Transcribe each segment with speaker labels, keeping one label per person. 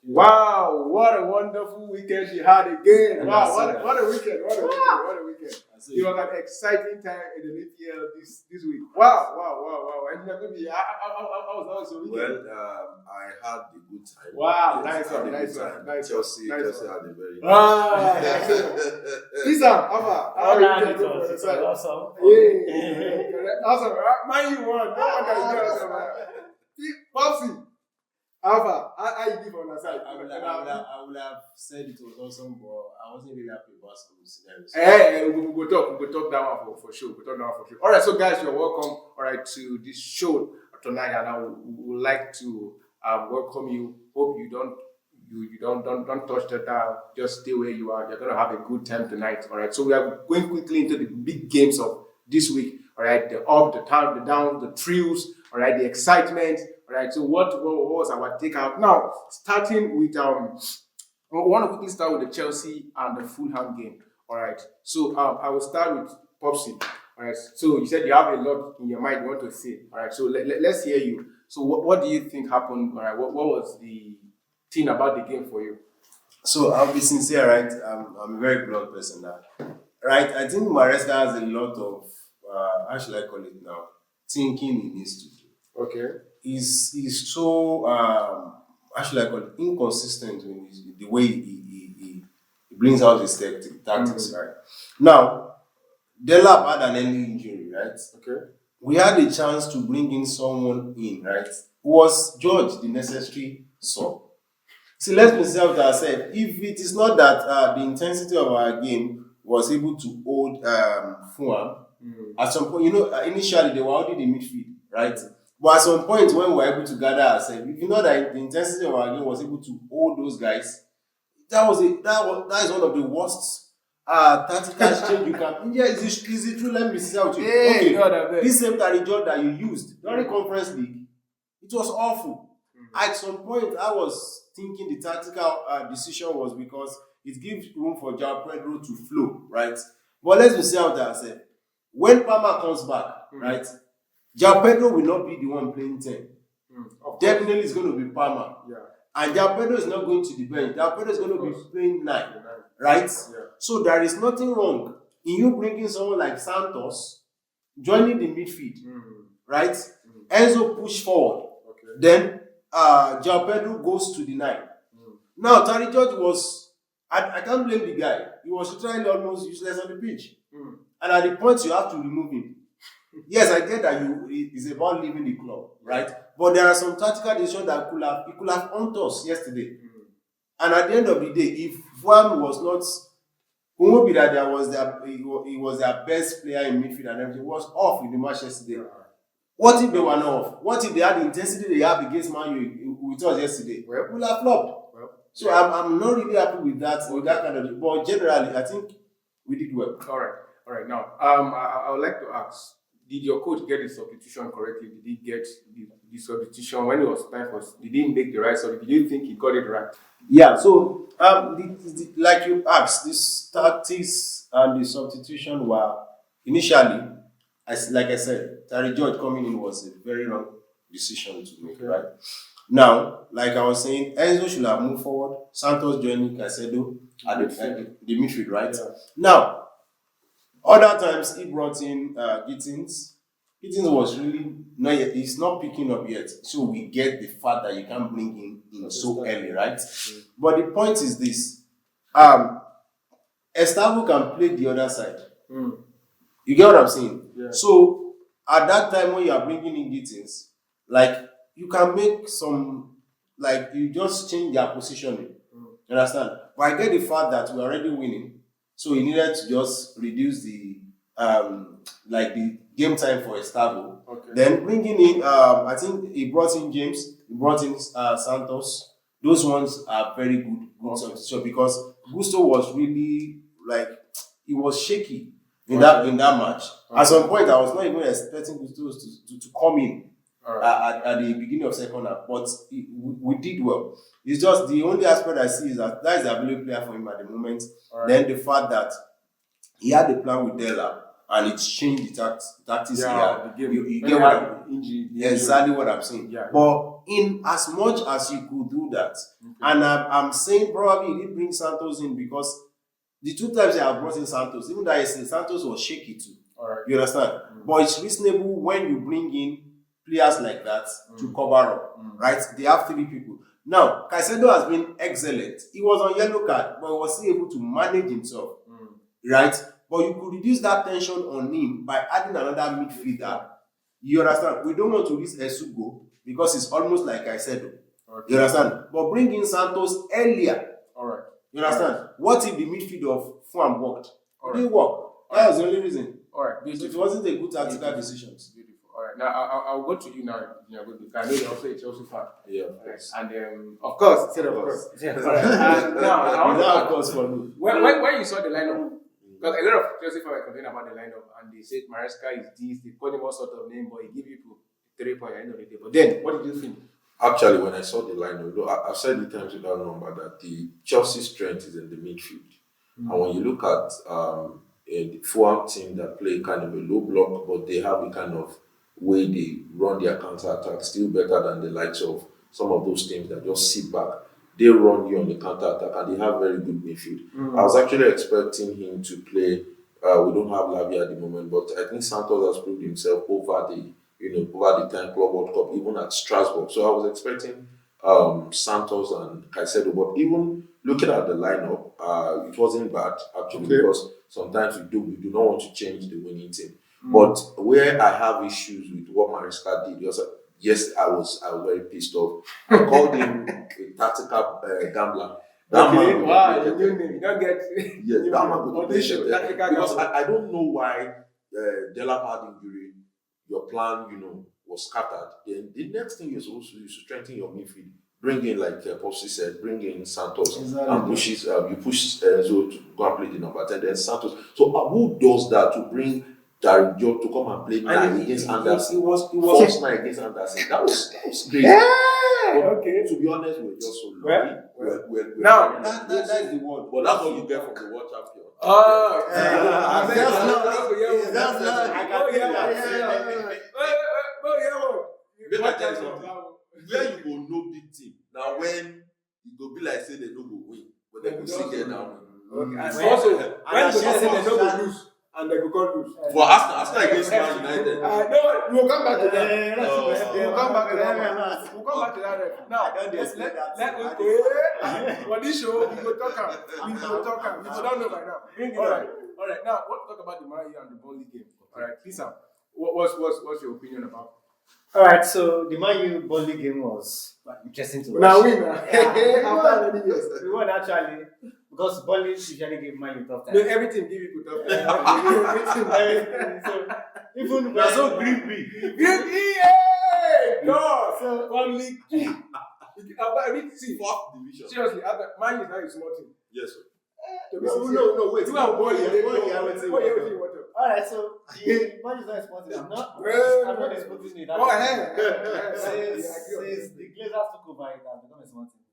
Speaker 1: Wow, what a wonderful weekend you had again. Wow, what a weekend. What a weekend. It was an exciting time in the EPL this week. Wow. And maybe I was also weekend.
Speaker 2: Well, I had a good time.
Speaker 1: Wow,
Speaker 2: yes,
Speaker 1: nice one.
Speaker 2: Chelsea had a very
Speaker 1: Listen, Alpha, how are you doing?
Speaker 3: Awesome.
Speaker 1: Yeah. Awesome. Man, you won. No one can do awesome. Popsy. Alpha, how you give on the side?
Speaker 3: I would have said it was awesome, but I wasn't really happy about some scenarios.
Speaker 1: We'll talk that one for sure. All right, so guys, you're welcome. All right, to this show tonight, and I would like to welcome you. Hope you don't touch the dial. Just stay where you are. You're gonna have a good time tonight. All right. So we are going quickly into the big games of this week. All right, the up, the down, the thrills. All right, the excitement. All right. So what was our takeout? Now, starting with I want to quickly start with the Chelsea and the Fulham game. All right. So I will start with Popsy. All right. So you said you have a lot in your mind you want to say. All right. So let's hear you. So what do you think happened? All right. What was the thing about the game for you?
Speaker 3: So I'll be sincere, right? I'm a very blunt person now, right? I think Maresca has a lot of how should I call it now? Thinking he needs to do.
Speaker 1: Okay.
Speaker 3: He's so how should I call it? Inconsistent in the way he brings out his tactics, right? Now, Delap had an early injury, right?
Speaker 1: Okay.
Speaker 3: We had a chance to bring in someone in, right? Who was George the necessary sub. See, let's be sincere with ourselves. If it is not that the intensity of our game was able to hold Fulham, at some point, initially they were holding the midfield, right? But at some point when we were able to gather ourselves, if you know that the intensity of our game was able to hold those guys, that is one of the worst tactical change you can. Yeah, is it true? Let me say with you. Okay, this same Tarijot that you used during Conference League, it was awful. At some point, I was thinking the tactical decision was because it gives room for João Pedro to flow, right? But let's be sincere with ourselves. When Palmer comes back, right, João Pedro will not be the one playing 10. Definitely it's going to be Palmer.
Speaker 1: Yeah.
Speaker 3: And João Pedro is not going to the bench. João Pedro is going to be playing 9, right? Yeah. So there is nothing wrong in you bringing someone like Santos, joining the midfield, right? Enzo push forward.
Speaker 1: Okay.
Speaker 3: Then João Pedro goes to the 9. Now, Terry George was, I can't blame the guy. He was literally almost useless on the pitch. And at the point you have to remove him. Yes, I get that it's about leaving the club, right? But there are some tactical decisions that he could have on us yesterday. And at the end of the day, if Fulham was not, it won't be that he was their best player in midfield and everything, was off in the match yesterday. What if they were not off? What if they had the intensity they have against Man U with us yesterday? Well, we would have flopped. So I'm not really happy with that kind of. But generally, I think we did well.
Speaker 1: All right. Now, I would like to ask: did your coach get the substitution correctly? Did he get the substitution when it was time for? Did he make the right substitution? Did you think he got it right?
Speaker 3: Yeah. So, like you asked, these tactics and the substitution were initially, like I said, Terry George coming in was a very wrong decision to make, right? Now, like I was saying, Enzo should have moved forward. Santos joining Caicedo at the midfield, right? Yeah. Now, other times he brought in Gittins. Gittins was really not yet. He's not picking up yet. So we get the fact that you can't bring him in so early, right? But the point is this: Estavo can play the other side. You get what I'm saying? Yeah. So at that time when you are bringing in Gittins, like you can make some, like you just change their positioning. You understand? But I get the fact that we're already winning, so he needed to just reduce the the game time for Estavo. Okay. Then bringing in, I think he brought in James, he brought in Santos. Those ones are very good substitution because Gusto was really he was shaky in that match. Okay. At some point, I was not even expecting Gusto to come in. At the beginning of second half, but we did well. It's just the only aspect I see is that is the available player for him at the moment. Right. Then the fact that he had a plan with Della and it changed the tactics.
Speaker 1: Yeah, the game. You get what injury.
Speaker 3: Exactly what I'm saying.
Speaker 1: Yeah.
Speaker 3: But in as much as you could do that, and I'm saying probably he didn't bring Santos in because the two times they have brought in Santos, even though I say Santos was shaky too.
Speaker 1: All right.
Speaker 3: You understand? But it's reasonable when you bring in players like that to cover up, right? They have 3 people. Now, Caicedo has been excellent. He was on yellow card, but he was still able to manage himself, right? But you could reduce that tension on him by adding another midfielder. You understand? We don't want to risk Esugo because it's almost like Caicedo. Okay. You understand? But bring in Santos earlier.
Speaker 1: All right.
Speaker 3: You understand? What if the midfield of Fulham worked?
Speaker 1: All
Speaker 3: It didn't work. That was the only reason.
Speaker 1: All right.
Speaker 3: So it wasn't a good tactical decision.
Speaker 1: Beautiful. All right. Now I'll go to you now. I know you're also a Chelsea fan.
Speaker 2: Yeah.
Speaker 1: And of course, said of course.
Speaker 3: Yeah.
Speaker 1: All right. Now I want to
Speaker 3: of course for me.
Speaker 1: when you saw the lineup, because a lot of Chelsea fans were complaining about the lineup, and they said Maresca is this. They called him all sort of name, but he give people 3 points at the end of the day. But then, what did you think?
Speaker 2: Actually, when I saw the lineup, I've said it times without number that the Chelsea strength is in the midfield. And when you look at the Fulham team that play kind of a low block, but they have a kind of way they run their counter attack still better than the likes of some of those teams that just sit back. They run you on the counter attack and they have very good midfield. I was actually expecting him to play. We don't have Lavia at the moment, but I think Santos has proved himself over the time Club World Cup, even at Strasbourg. So I was expecting Santos and Caicedo, but even looking at the lineup, it wasn't bad actually because sometimes we do not want to change the winning team. But where I have issues with what Maresca did, yes, I was very pissed off. I called him a tactical gambler. That man,
Speaker 1: wow, you don't get.
Speaker 2: Yes, that man would be because I don't know why Delap had injury. Your plan, was scattered. Then the next thing you're supposed to do is to strengthen your midfield. Bring in, like Popsy said, bring in Santos and you push Enzo to go and play the number 10, then Santos. So who does that to bring Derek Joe to come and play nine against Anderson? It was first night against Anderson. That was crazy.
Speaker 1: Yeah.
Speaker 2: But
Speaker 1: Okay.
Speaker 2: to be honest, we're just so lucky.
Speaker 3: Now, that's the word.
Speaker 2: But that's what you get from the World Champion. Where you go no big team. Now when you go be like say they don't go win, but they will still get down.
Speaker 1: Okay. And also when they say they don't go lose and they go lose.
Speaker 2: For Arsenal against Man United.
Speaker 1: No, we'll come back to that. We'll come back to that. We'll come back to that. Now let for this show we will talk about. We will talk about. We don't know by now. All right. Now let's talk about the Man U and the Burnley game. All right, Lisa, what's your opinion about?
Speaker 4: All right, so the Man U Burnley game was interesting to watch.
Speaker 1: Now we after many years.
Speaker 4: We won actually because Burnley usually give Man U tough time.
Speaker 1: No, everything give you tough time.
Speaker 4: So even
Speaker 3: You're so greedy.
Speaker 1: No,
Speaker 4: So-
Speaker 1: Burnley. See,
Speaker 2: Fourth division.
Speaker 1: seriously, Man U is now a small team.
Speaker 2: Yes, sir.
Speaker 3: No, wait.
Speaker 1: You are Burnley.
Speaker 3: Burnley,
Speaker 4: all right, so the Man U is not responsible. I'm not disputing it.
Speaker 1: Go ahead.
Speaker 4: Since the Glazers took over, it has become a small team.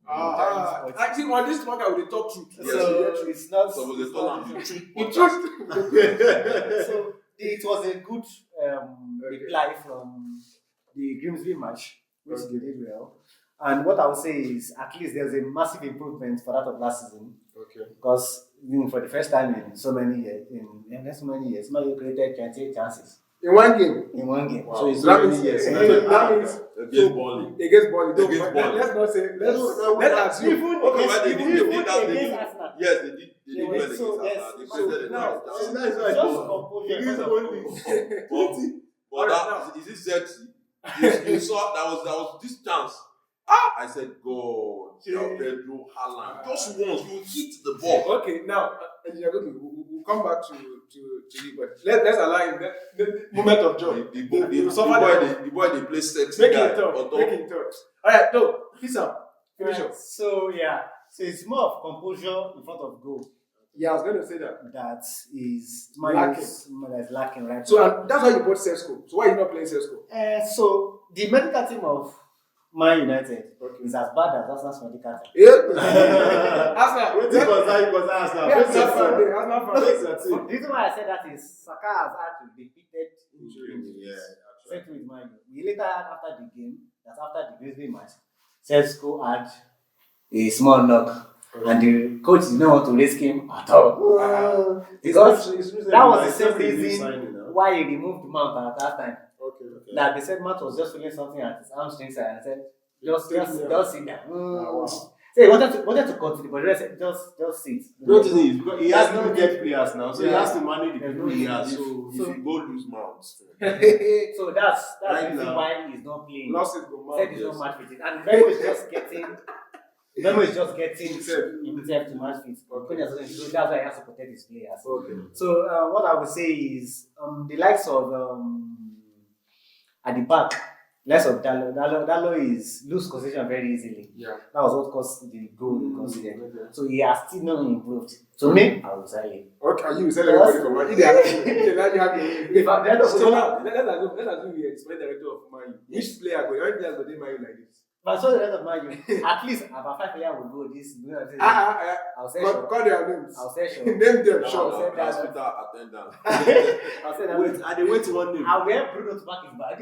Speaker 1: Actually, on this talk, I will talk truth.
Speaker 4: So it's not.
Speaker 2: So they call him the truth.
Speaker 1: The truth.
Speaker 4: So it was a good reply from the Grimsby match, which they did well. And what I would say is, at least there's a massive improvement for that of last season.
Speaker 1: Okay.
Speaker 4: Because for the first time in so many years, Man U created 28 chances
Speaker 1: In one game.
Speaker 4: in one game.
Speaker 1: Wow.
Speaker 4: So it's
Speaker 1: That
Speaker 4: so
Speaker 1: means-
Speaker 4: many years.
Speaker 1: that means
Speaker 2: Against Burnley.
Speaker 1: against Burnley.
Speaker 2: Against Burnley.
Speaker 1: Let's not say. Let's assume.
Speaker 4: Even
Speaker 2: Okay, but they
Speaker 4: even
Speaker 2: did
Speaker 4: even
Speaker 2: that.
Speaker 4: against Arsenal.
Speaker 2: Yes, they did. They
Speaker 4: They
Speaker 2: did
Speaker 4: were
Speaker 2: well
Speaker 4: so-
Speaker 2: against
Speaker 4: yes,
Speaker 2: Arsenal. They
Speaker 4: so
Speaker 2: created a
Speaker 1: now-
Speaker 2: lot of
Speaker 3: That's
Speaker 2: chances.
Speaker 3: right.
Speaker 4: Just composure.
Speaker 3: Against Burnley.
Speaker 2: But that is it sexy? You saw that was this chance. I said, God, Pedro Haaland. Just once you hit the ball.
Speaker 1: Okay, now we'll come back to you, but let's allow him the moment of joy.
Speaker 2: The boy they play sexy.
Speaker 1: Make
Speaker 2: guy
Speaker 1: it talk.
Speaker 2: on top.
Speaker 1: Make it talk. All right, no, Lisa, finish up.
Speaker 4: So it's more of composure in front of goal
Speaker 1: Yeah, I was going to say that.
Speaker 4: that is lacking right
Speaker 1: So
Speaker 4: now.
Speaker 1: and that's why you bought Sesko. So why are you not playing Sesko?
Speaker 4: So the medical team of Man United
Speaker 1: Okay.
Speaker 4: is as bad as Arsenal's medical team.
Speaker 1: Yeah. Arsenal.
Speaker 3: Wait till Arsenal.
Speaker 1: Yeah,
Speaker 3: Face your
Speaker 1: Arsenal.
Speaker 3: team.
Speaker 1: Arsenal.
Speaker 3: Face your team.
Speaker 4: The reason why I said that is Saka has had to be repeated injuries.
Speaker 3: Yeah,
Speaker 4: Same thing with Man U. We later had after the game, that after the Grizzly match, Sesco had a small knock. And the coach did not want to risk him at all. Because that was the same reason why he removed Mount at that time.
Speaker 1: Okay.
Speaker 4: That they said Mount was just feeling something at his hamstring side and said, just sit down.
Speaker 1: Wow.
Speaker 4: So he wanted to continue, but the rest said, just sit.
Speaker 3: No, because he has limited players now, so he has to manage the people he has.
Speaker 2: So if you go lose mounts.
Speaker 4: So that's
Speaker 3: Right
Speaker 4: the reason
Speaker 3: now.
Speaker 4: why he's not playing.
Speaker 1: Losses go
Speaker 4: Said he's not match fit. And Memo is just getting himself to match fit. So that's why he has to protect his players.
Speaker 1: Okay.
Speaker 4: So what I would say is the likes of at the back, less of Dalo. Dalo is lose position very easily.
Speaker 1: Yeah.
Speaker 4: That was what caused the goal he considered. So he has still not improved. So me, I will say it.
Speaker 1: Okay, you sell everybody for money. If I'm there,
Speaker 4: So now,
Speaker 1: let's assume we are the sporting director of Man U. Which player go? How many players go they Man U like this?
Speaker 4: but so the rest of Man U, at least about 5 players will go this. I'll say sure.
Speaker 1: Call their names.
Speaker 4: I'll say sure.
Speaker 1: Name them,
Speaker 4: I'll
Speaker 1: sure.
Speaker 4: say that.
Speaker 2: Hospital attendant.
Speaker 4: I'll say that.
Speaker 3: Wait, are they waiting one name?
Speaker 4: I'll wear Bruno to back his bag.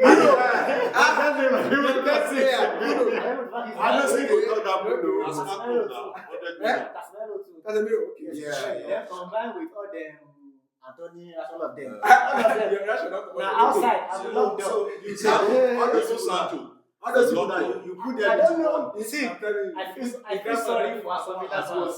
Speaker 1: That's it.
Speaker 3: Honestly, we got that Bruno.
Speaker 2: That's
Speaker 4: Casemiro
Speaker 2: now.
Speaker 4: too.
Speaker 1: That's a mirror. Okay.
Speaker 3: Yeah.
Speaker 4: Then combined with all them Anthony, all of them.
Speaker 1: You're rational.
Speaker 4: Now outside, I'm locked up.
Speaker 3: So you say, honestly, Sancho. Honestly, that you put them
Speaker 4: I don't
Speaker 3: into
Speaker 4: know.
Speaker 3: one.
Speaker 4: You see, I feel sorry for Aston Villa fans.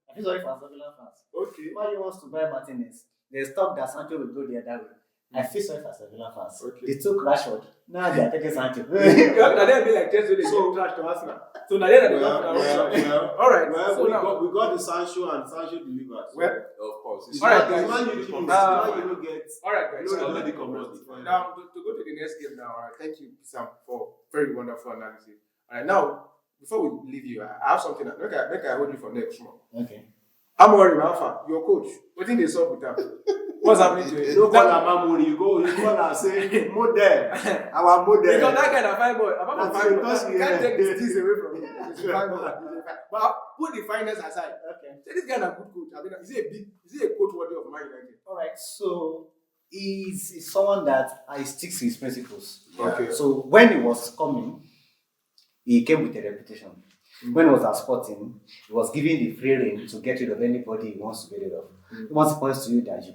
Speaker 4: I feel sorry for Aston Villa fans.
Speaker 1: Okay.
Speaker 4: Why you wants to buy Martinez? There's talk that Sancho will go the other way. I feel sorry for Aston Villa fans.
Speaker 1: Okay.
Speaker 4: They took Rashford. Now they are taking Sancho.
Speaker 1: Now they be like Chelsea, they so trash to Arsenal. So now they
Speaker 3: Well,
Speaker 1: all right.
Speaker 3: well,
Speaker 1: So
Speaker 3: we got the Sancho and Sancho delivered.
Speaker 1: Well,
Speaker 2: Of course.
Speaker 1: All right,
Speaker 3: Man
Speaker 1: guys.
Speaker 3: U don't get.
Speaker 1: all right, guys.
Speaker 3: No,
Speaker 1: So
Speaker 3: already covered.
Speaker 1: now to go to the next game now. All right. Thank you, Sam, for very wonderful analysis. All right. Now, before we leave you, I have something. Make I hold you for next month.
Speaker 4: Okay.
Speaker 1: I'm worried, Alpha, your coach. What did they solve with that? What's happening to
Speaker 3: You
Speaker 1: him?
Speaker 3: don't call her Mamuri, you call her say model. Our model.
Speaker 1: Because that kind of fine boy, apart from
Speaker 3: That's
Speaker 1: fine boy,
Speaker 3: because
Speaker 1: you
Speaker 3: he-
Speaker 1: can't take the steals away from him. He's a fine boy. But put the finance aside.
Speaker 4: Okay.
Speaker 1: Say this guy is a good coach. I mean, is he a coach worthy of Man United?
Speaker 4: All right. So he's someone that I sticks to his principles.
Speaker 1: Okay.
Speaker 4: So when he was coming, he came with a reputation. When he was at Sporting, he was given the free rein to get rid of anybody he wants to get rid of. He wants to point to you that you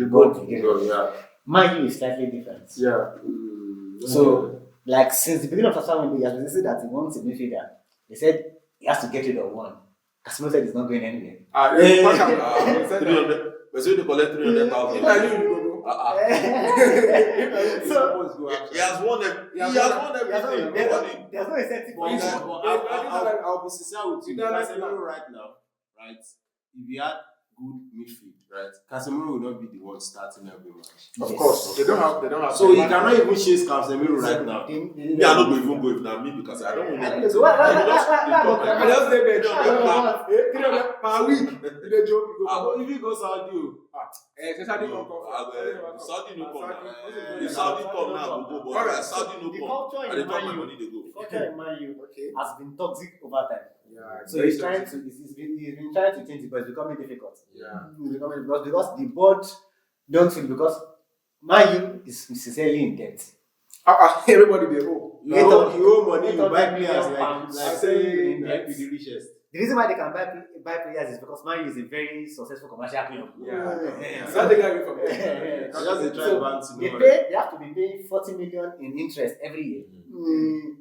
Speaker 4: go to get rid of.
Speaker 1: Yeah.
Speaker 4: Man U is slightly different.
Speaker 1: Yeah.
Speaker 4: So, like since the beginning of transfer window, he has been saying that he wants a midfielder. They said he has to get rid of one. Casemiro said he's not going anywhere.
Speaker 2: But so they collect 300,000.
Speaker 4: So
Speaker 2: He has won everything.
Speaker 4: there's no incentive for him.
Speaker 3: I'll be sincere with you. Casemiro right now, right? If he had good midfield, right? Casemiro will not be the one starting every match.
Speaker 1: Of course. They don't have.
Speaker 3: So he cannot even chase Casemiro right now.
Speaker 2: Me, I don't even go if not me because I don't want
Speaker 4: So what?
Speaker 1: I just say bench. 300 per week. You dey joke. You go.
Speaker 3: If he goes out, you.
Speaker 1: Saudi don't come.
Speaker 2: Saudi no come now. If Saudi come now, go go. But Saudi no
Speaker 4: The
Speaker 2: come.
Speaker 4: culture
Speaker 2: And they
Speaker 4: in
Speaker 2: talk
Speaker 4: Man
Speaker 2: my
Speaker 4: U,
Speaker 2: money, they go.
Speaker 4: the culture in Man U
Speaker 1: Okay.
Speaker 4: has been toxic over time.
Speaker 1: Yeah.
Speaker 4: So he's been trying to change it, but it's becoming difficult.
Speaker 1: Yeah.
Speaker 4: It's becoming because the board don't feel because Man U is sincerely in debt.
Speaker 1: Everybody they owe.
Speaker 3: You owe money, you buy
Speaker 4: 800
Speaker 3: players
Speaker 4: million pounds.
Speaker 3: like saying
Speaker 4: Yeah.
Speaker 3: like be the richest.
Speaker 4: The reason why they can buy players is because Man U is a very successful commercial club.
Speaker 1: Yeah. That's the guy from there.
Speaker 3: I just dey try
Speaker 4: So,
Speaker 3: balance
Speaker 4: they have to be paying 40 million in interest every year.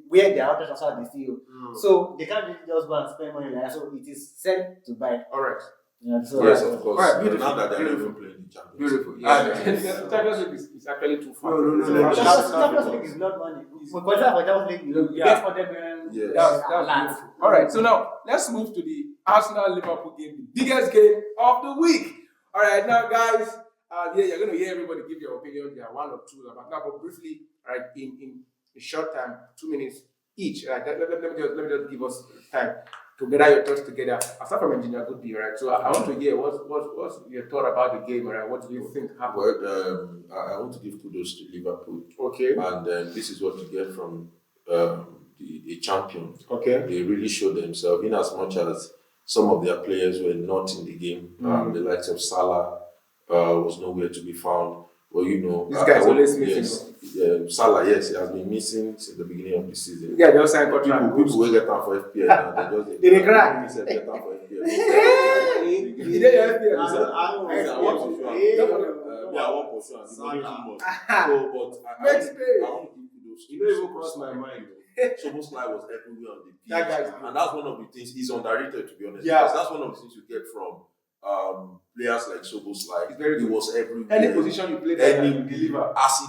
Speaker 4: Where they are out transfer the CEO. So they can't really just go and spend money like that. So it is sent to buy.
Speaker 1: All right.
Speaker 4: Yeah, so
Speaker 2: Yes, of course.
Speaker 1: Alright, beautiful.
Speaker 2: Now that they're not
Speaker 1: Beautiful.
Speaker 2: even playing the Champions.
Speaker 1: Beautiful.
Speaker 2: Yeah.
Speaker 1: Champions League is actually too far.
Speaker 3: No.
Speaker 4: Champions League is not money. We qualify for Champions League, you get 100 million.
Speaker 2: Yes.
Speaker 1: That's beautiful. All right, so now let's move to the Arsenal-Liverpool game, the biggest game of the week. All right, now guys, you're going to hear everybody give their opinion. There are one or two about now, but briefly, all right, in a short time, 2 minutes each. Right, let me just give us time to gather your thoughts together. I'll start from Engineer Goodby, right? So I want to hear what's your thought about the game, right? What do you think happened?
Speaker 2: Well, I want to give kudos to Liverpool.
Speaker 1: Okay.
Speaker 2: And this is what you get from the champion.
Speaker 1: Okay.
Speaker 2: They really showed themselves in as much as some of their players were not in the game. The likes of Salah was nowhere to be found. Well, you know,
Speaker 1: This guy is always
Speaker 2: yes,
Speaker 1: missing.
Speaker 2: Salah, yes, he has been missing since the beginning of the season.
Speaker 1: Yeah, just sign contract.
Speaker 2: People will get down for FPL now. They just
Speaker 4: They cry.
Speaker 2: Get down for FPL.
Speaker 1: He did your FPL.
Speaker 2: I want to show him. I want to show him. So, but I want to give kudos.
Speaker 3: You don't even cross my mind.
Speaker 2: Szoboszlai was everywhere on the pitch,
Speaker 1: That guy is
Speaker 2: and that's one of the things. He's underrated, to be honest.
Speaker 1: Yeah.
Speaker 2: Because that's one of the things you get from players like Szoboszlai.
Speaker 1: He's very
Speaker 2: He
Speaker 1: good.
Speaker 2: was everywhere.
Speaker 1: Any position you play, that
Speaker 2: Any
Speaker 1: you deliver.
Speaker 2: As he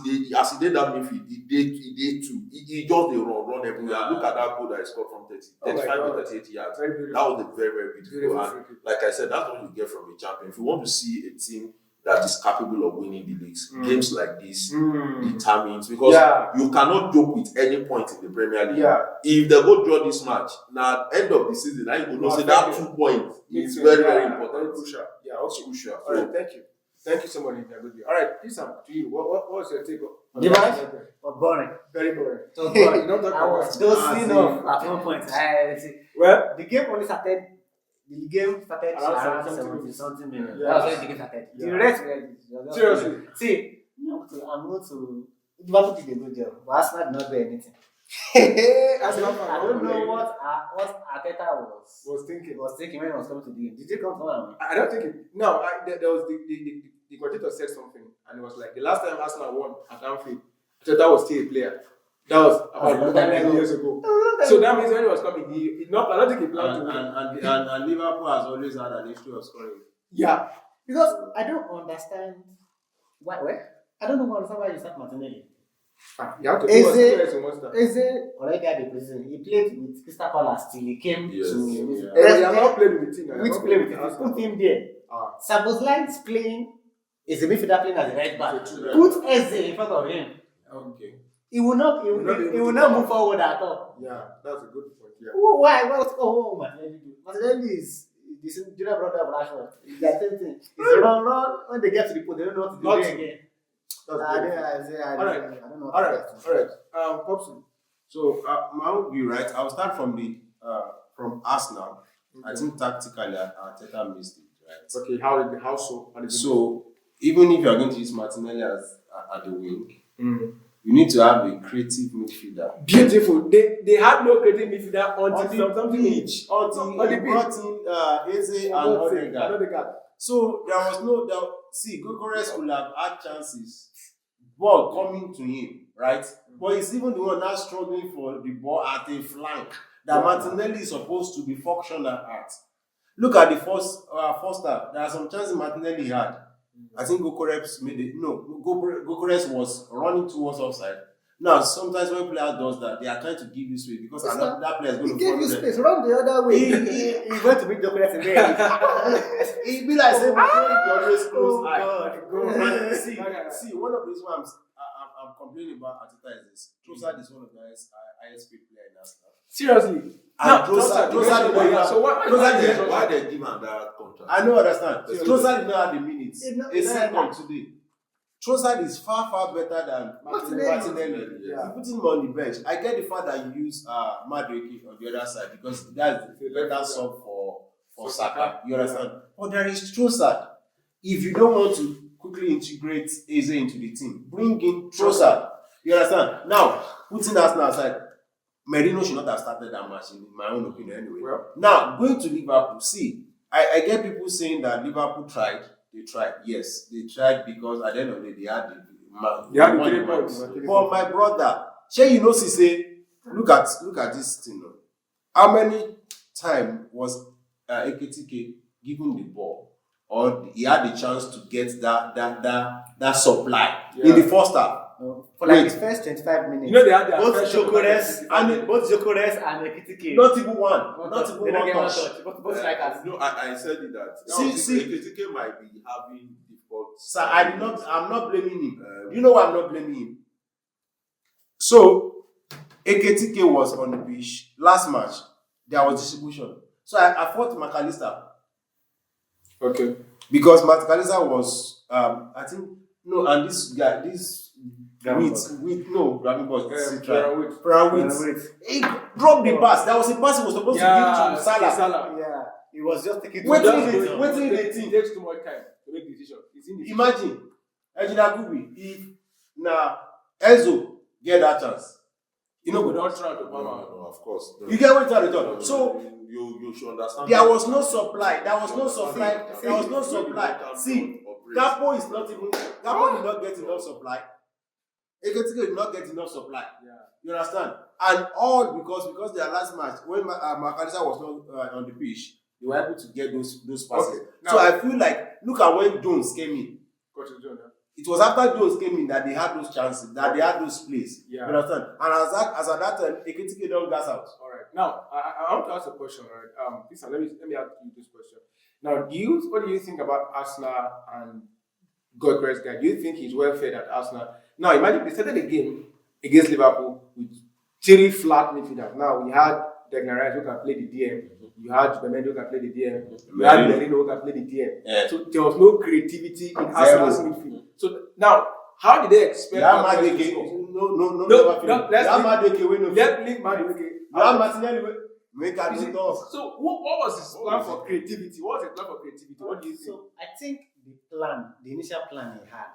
Speaker 2: did that midfield, he did too. He just run everywhere.
Speaker 3: Yeah.
Speaker 2: Look at that goal that he scored from 35 to 38 yards.
Speaker 1: Very beautiful.
Speaker 2: That was a very, very beautiful
Speaker 1: Beautiful
Speaker 2: goal.
Speaker 1: free
Speaker 2: And
Speaker 1: kick.
Speaker 2: like I said, that's what you get from a champion. If you want to see a team that is capable of winning the leagues, games like this determines, because you cannot joke with any point in the Premier League.
Speaker 1: Yeah.
Speaker 2: If they go draw this match, now end of the season, now you will know say that 2 points is very, very important.
Speaker 1: Very crucial. Yeah, also
Speaker 2: Crucial.
Speaker 1: All right, thank you. Thank you so much, India. All right, Isam, to you. What was your take on
Speaker 4: The match?
Speaker 1: that?
Speaker 4: Boring.
Speaker 1: Very boring.
Speaker 4: So boring.
Speaker 1: You don't talk
Speaker 4: I was
Speaker 1: about
Speaker 4: dozing off at one point. I see.
Speaker 1: Well,
Speaker 4: The game only started. The game started
Speaker 1: Around
Speaker 4: around
Speaker 1: 70
Speaker 4: something minutes.
Speaker 1: Yeah.
Speaker 4: That was when the game started.
Speaker 1: Yeah.
Speaker 4: The rest were
Speaker 1: Seriously.
Speaker 4: See, I'm going to. Liverpool did a good job, but Arsenal did not do anything. I don't know what Arteta
Speaker 1: was thinking.
Speaker 4: thinking when he was coming to the game. Did you come to one?
Speaker 1: I don't think it. No, there was the coordinator said something, and it was like the last time Arsenal won at Anfield, Arteta was still a player. That was about 9 years ago. So that means when he was coming, I don't think he planned to win.
Speaker 3: And Liverpool has always had an history of scoring.
Speaker 1: Yeah.
Speaker 4: Because I don't understand why. I don't understand why you start Martinelli.
Speaker 1: You have to
Speaker 4: Is
Speaker 1: do
Speaker 4: it-
Speaker 1: a monster.
Speaker 4: Is it already at the prison? He played with Crystal Palace till he came
Speaker 2: Yes.
Speaker 4: to.
Speaker 3: Yeah.
Speaker 1: Hey, you have not played with the team. now.
Speaker 4: Which play with him? Put him there.
Speaker 1: Ah.
Speaker 4: Sabozlai is playing. Is a midfielder playing as a right back.
Speaker 1: Yeah.
Speaker 4: Put Eze in front of him.
Speaker 3: Okay.
Speaker 4: He will not. He will not move forward at all.
Speaker 1: Yeah, that's a good point. Yeah.
Speaker 4: Why? Oh, Martinelli do? Martinelli is the junior brother of Rashford. It's the same thing. It's run. When they get to the post, they don't know what to do
Speaker 1: Nothing.
Speaker 4: again.
Speaker 1: That's
Speaker 4: I
Speaker 1: good.
Speaker 4: don't know.
Speaker 1: All right. Popsi.
Speaker 3: So my own view, right? I'll start from from Arsenal. I think tactically Arteta missed it, right?
Speaker 1: Okay, how so?
Speaker 3: So even if you are going to use Martinelli as at the wing, you need to have a creative midfielder.
Speaker 1: Beautiful. They had no creative midfielder
Speaker 3: On
Speaker 1: until
Speaker 3: the
Speaker 1: something
Speaker 3: pitch, until
Speaker 1: on
Speaker 3: he
Speaker 1: the
Speaker 3: brought in Eze and Odegaard. So there was no doubt. See, Gokores could have had chances, ball coming to him, right? But he's even the one now struggling for the ball at a flank that Martinelli is supposed to be functional at. Look at the first half. There are some chances Martinelli had. I think Gokores made it. No, Gokores was running towards offside. Now, sometimes when player does that, they are trying to give you space because that player is going to follow them.
Speaker 4: Run the other way. He went to meet Jokeres again.
Speaker 3: It be like saying, you always close eye.
Speaker 1: God.
Speaker 3: And see, one of the reasons why I'm complaining about Arteta is this. Trossard is one of the highest paid player in Arsenal.
Speaker 1: Seriously.
Speaker 3: And Trossard
Speaker 1: So
Speaker 2: Why they give him that contract?
Speaker 3: I don't understand.
Speaker 2: Yes.
Speaker 3: Trossard did not have the minutes.
Speaker 4: He not-
Speaker 3: A second today. Trossard is far better than Martinelli.
Speaker 1: Yeah.
Speaker 3: You put him on the bench. I get the fact that you use Madueke on the other side because that's the better sub for Saka. You understand? But there is Trossard. If you don't want to quickly integrate Eze into the team, bring in Trossard. You understand? Now, putting Arsenal aside, Merino should not have started that match, in my own opinion, anyway.
Speaker 1: Well,
Speaker 3: Now, going to Liverpool, see, I get people saying that Liverpool tried. They tried. Yes, they tried because at the end of the day, they had the
Speaker 1: 3 points.
Speaker 3: But my brother, Shay, you know, say, look at this thing. No? How many times was Ekitike given the ball, or he had the chance to get that supply in the first half?
Speaker 4: For like his first 25 minutes.
Speaker 1: You know they had their
Speaker 4: both
Speaker 1: first
Speaker 4: Jokeres
Speaker 1: shot.
Speaker 4: and Ekitike.
Speaker 3: Not even one. Not even
Speaker 4: They don't
Speaker 3: one
Speaker 4: get one
Speaker 3: touch.
Speaker 4: touch. Both strikers.
Speaker 2: No, I said it that.
Speaker 3: See.
Speaker 2: Ekitike might be having difficult.
Speaker 3: Sir, I'm not blaming him. You know why I'm not blaming him? So, Ekitike was on the pitch. Last match, there was distribution. So I fought McAllister.
Speaker 1: Okay.
Speaker 3: Because McAllister was, I think, no, and this guy, Peranwit. He dropped the pass. There was a pass he was supposed to give to Salah.
Speaker 4: Yeah. He was just taking
Speaker 3: Wait till
Speaker 1: It
Speaker 3: the team.
Speaker 1: takes too much time to make decisions. It's in the
Speaker 3: Imagine. Engineer Kubi, if now Enzo get that chance,
Speaker 1: You know, we don't try to
Speaker 2: No,
Speaker 1: come out.
Speaker 2: no, of course. No.
Speaker 3: you get what I'm talking. So
Speaker 2: you should understand.
Speaker 3: there was no supply. There was no supply. There was no supply. See, Capo is not even. Capo did not get enough supply. Eketike did not get enough supply.
Speaker 1: Yeah.
Speaker 3: You understand? And all because their last match when McAllister was not on the pitch, they were able to get those passes.
Speaker 1: Okay.
Speaker 3: So
Speaker 1: Now-
Speaker 3: I feel like look at when Jones came in.
Speaker 1: Coach John, yeah.
Speaker 3: It was after Jones came in that they had those chances, that they had those plays.
Speaker 1: Yeah.
Speaker 3: You understand? And as at that time, Eketike don't gas out.
Speaker 1: All right. Now, I want to ask a question. All right. Listen, let me ask you this question. Now, what do you think about Arsenal and Godfrey's guy? Do you think he's well fed at Arsenal? Now, imagine they started a game against Liverpool with 3 flat midfielders. Now, we had Declan Rice who can play the DM. You had Superman who can play the DM. You had Merino who can play the DM.
Speaker 3: Yeah.
Speaker 1: So there was no creativity in Arsenal's midfield. So now, how did they expect?
Speaker 3: You have
Speaker 1: Godfrey to
Speaker 3: Madueke.
Speaker 1: No,
Speaker 3: No,
Speaker 1: let's
Speaker 3: you have
Speaker 1: leave-
Speaker 3: Madueke. Wait, no.
Speaker 1: Let's leave Madueke.
Speaker 3: You have Martinelli. Make a
Speaker 1: You see,
Speaker 3: do
Speaker 1: so what was his plan for creativity? What was his plan for creativity? What do you think?
Speaker 4: So I think the initial plan he had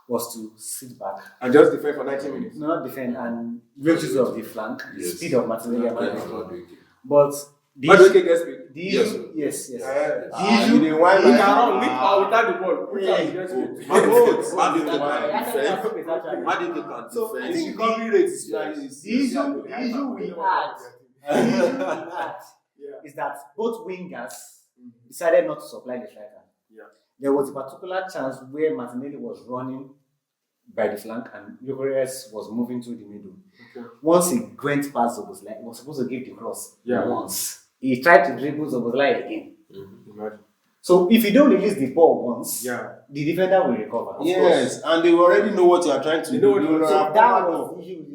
Speaker 4: was to sit back,
Speaker 1: And just defend for 90 minutes.
Speaker 4: not defend, and make use of the flank,
Speaker 2: Yes.
Speaker 4: speed of Martinelli and
Speaker 2: Yeah,
Speaker 4: Madueke. But the
Speaker 1: Madueke gets paid.
Speaker 4: the
Speaker 2: Yes.
Speaker 4: issue, yes.
Speaker 1: The
Speaker 3: You
Speaker 1: issue,
Speaker 3: dey whine
Speaker 1: he
Speaker 3: like-
Speaker 1: can run with or without the ball. Which
Speaker 4: Yeah.
Speaker 1: one he gets paid?
Speaker 2: Madueke can
Speaker 4: So I
Speaker 2: defend.
Speaker 4: think
Speaker 3: recovery rate is
Speaker 4: the issue we had
Speaker 1: Yeah.
Speaker 4: is that both wingers decided not to supply the striker.
Speaker 1: Yeah.
Speaker 4: There was a particular chance where Martinelli was running by the flank and Gyökeres was moving to the middle.
Speaker 1: Okay.
Speaker 4: Once he went past Szoboszlai, he was supposed to give the cross.
Speaker 1: Yeah.
Speaker 4: Once he tried to dribble Szoboszlai again.
Speaker 1: Imagine.
Speaker 4: So if you don't release the ball once,
Speaker 1: Yeah.
Speaker 4: the defender will recover.
Speaker 3: Yes, and they already know what you are trying to
Speaker 1: They
Speaker 3: do.
Speaker 1: know what
Speaker 3: You
Speaker 1: you-
Speaker 3: know,
Speaker 4: So
Speaker 3: have
Speaker 4: that
Speaker 3: covered
Speaker 4: was
Speaker 3: up.
Speaker 4: the issue.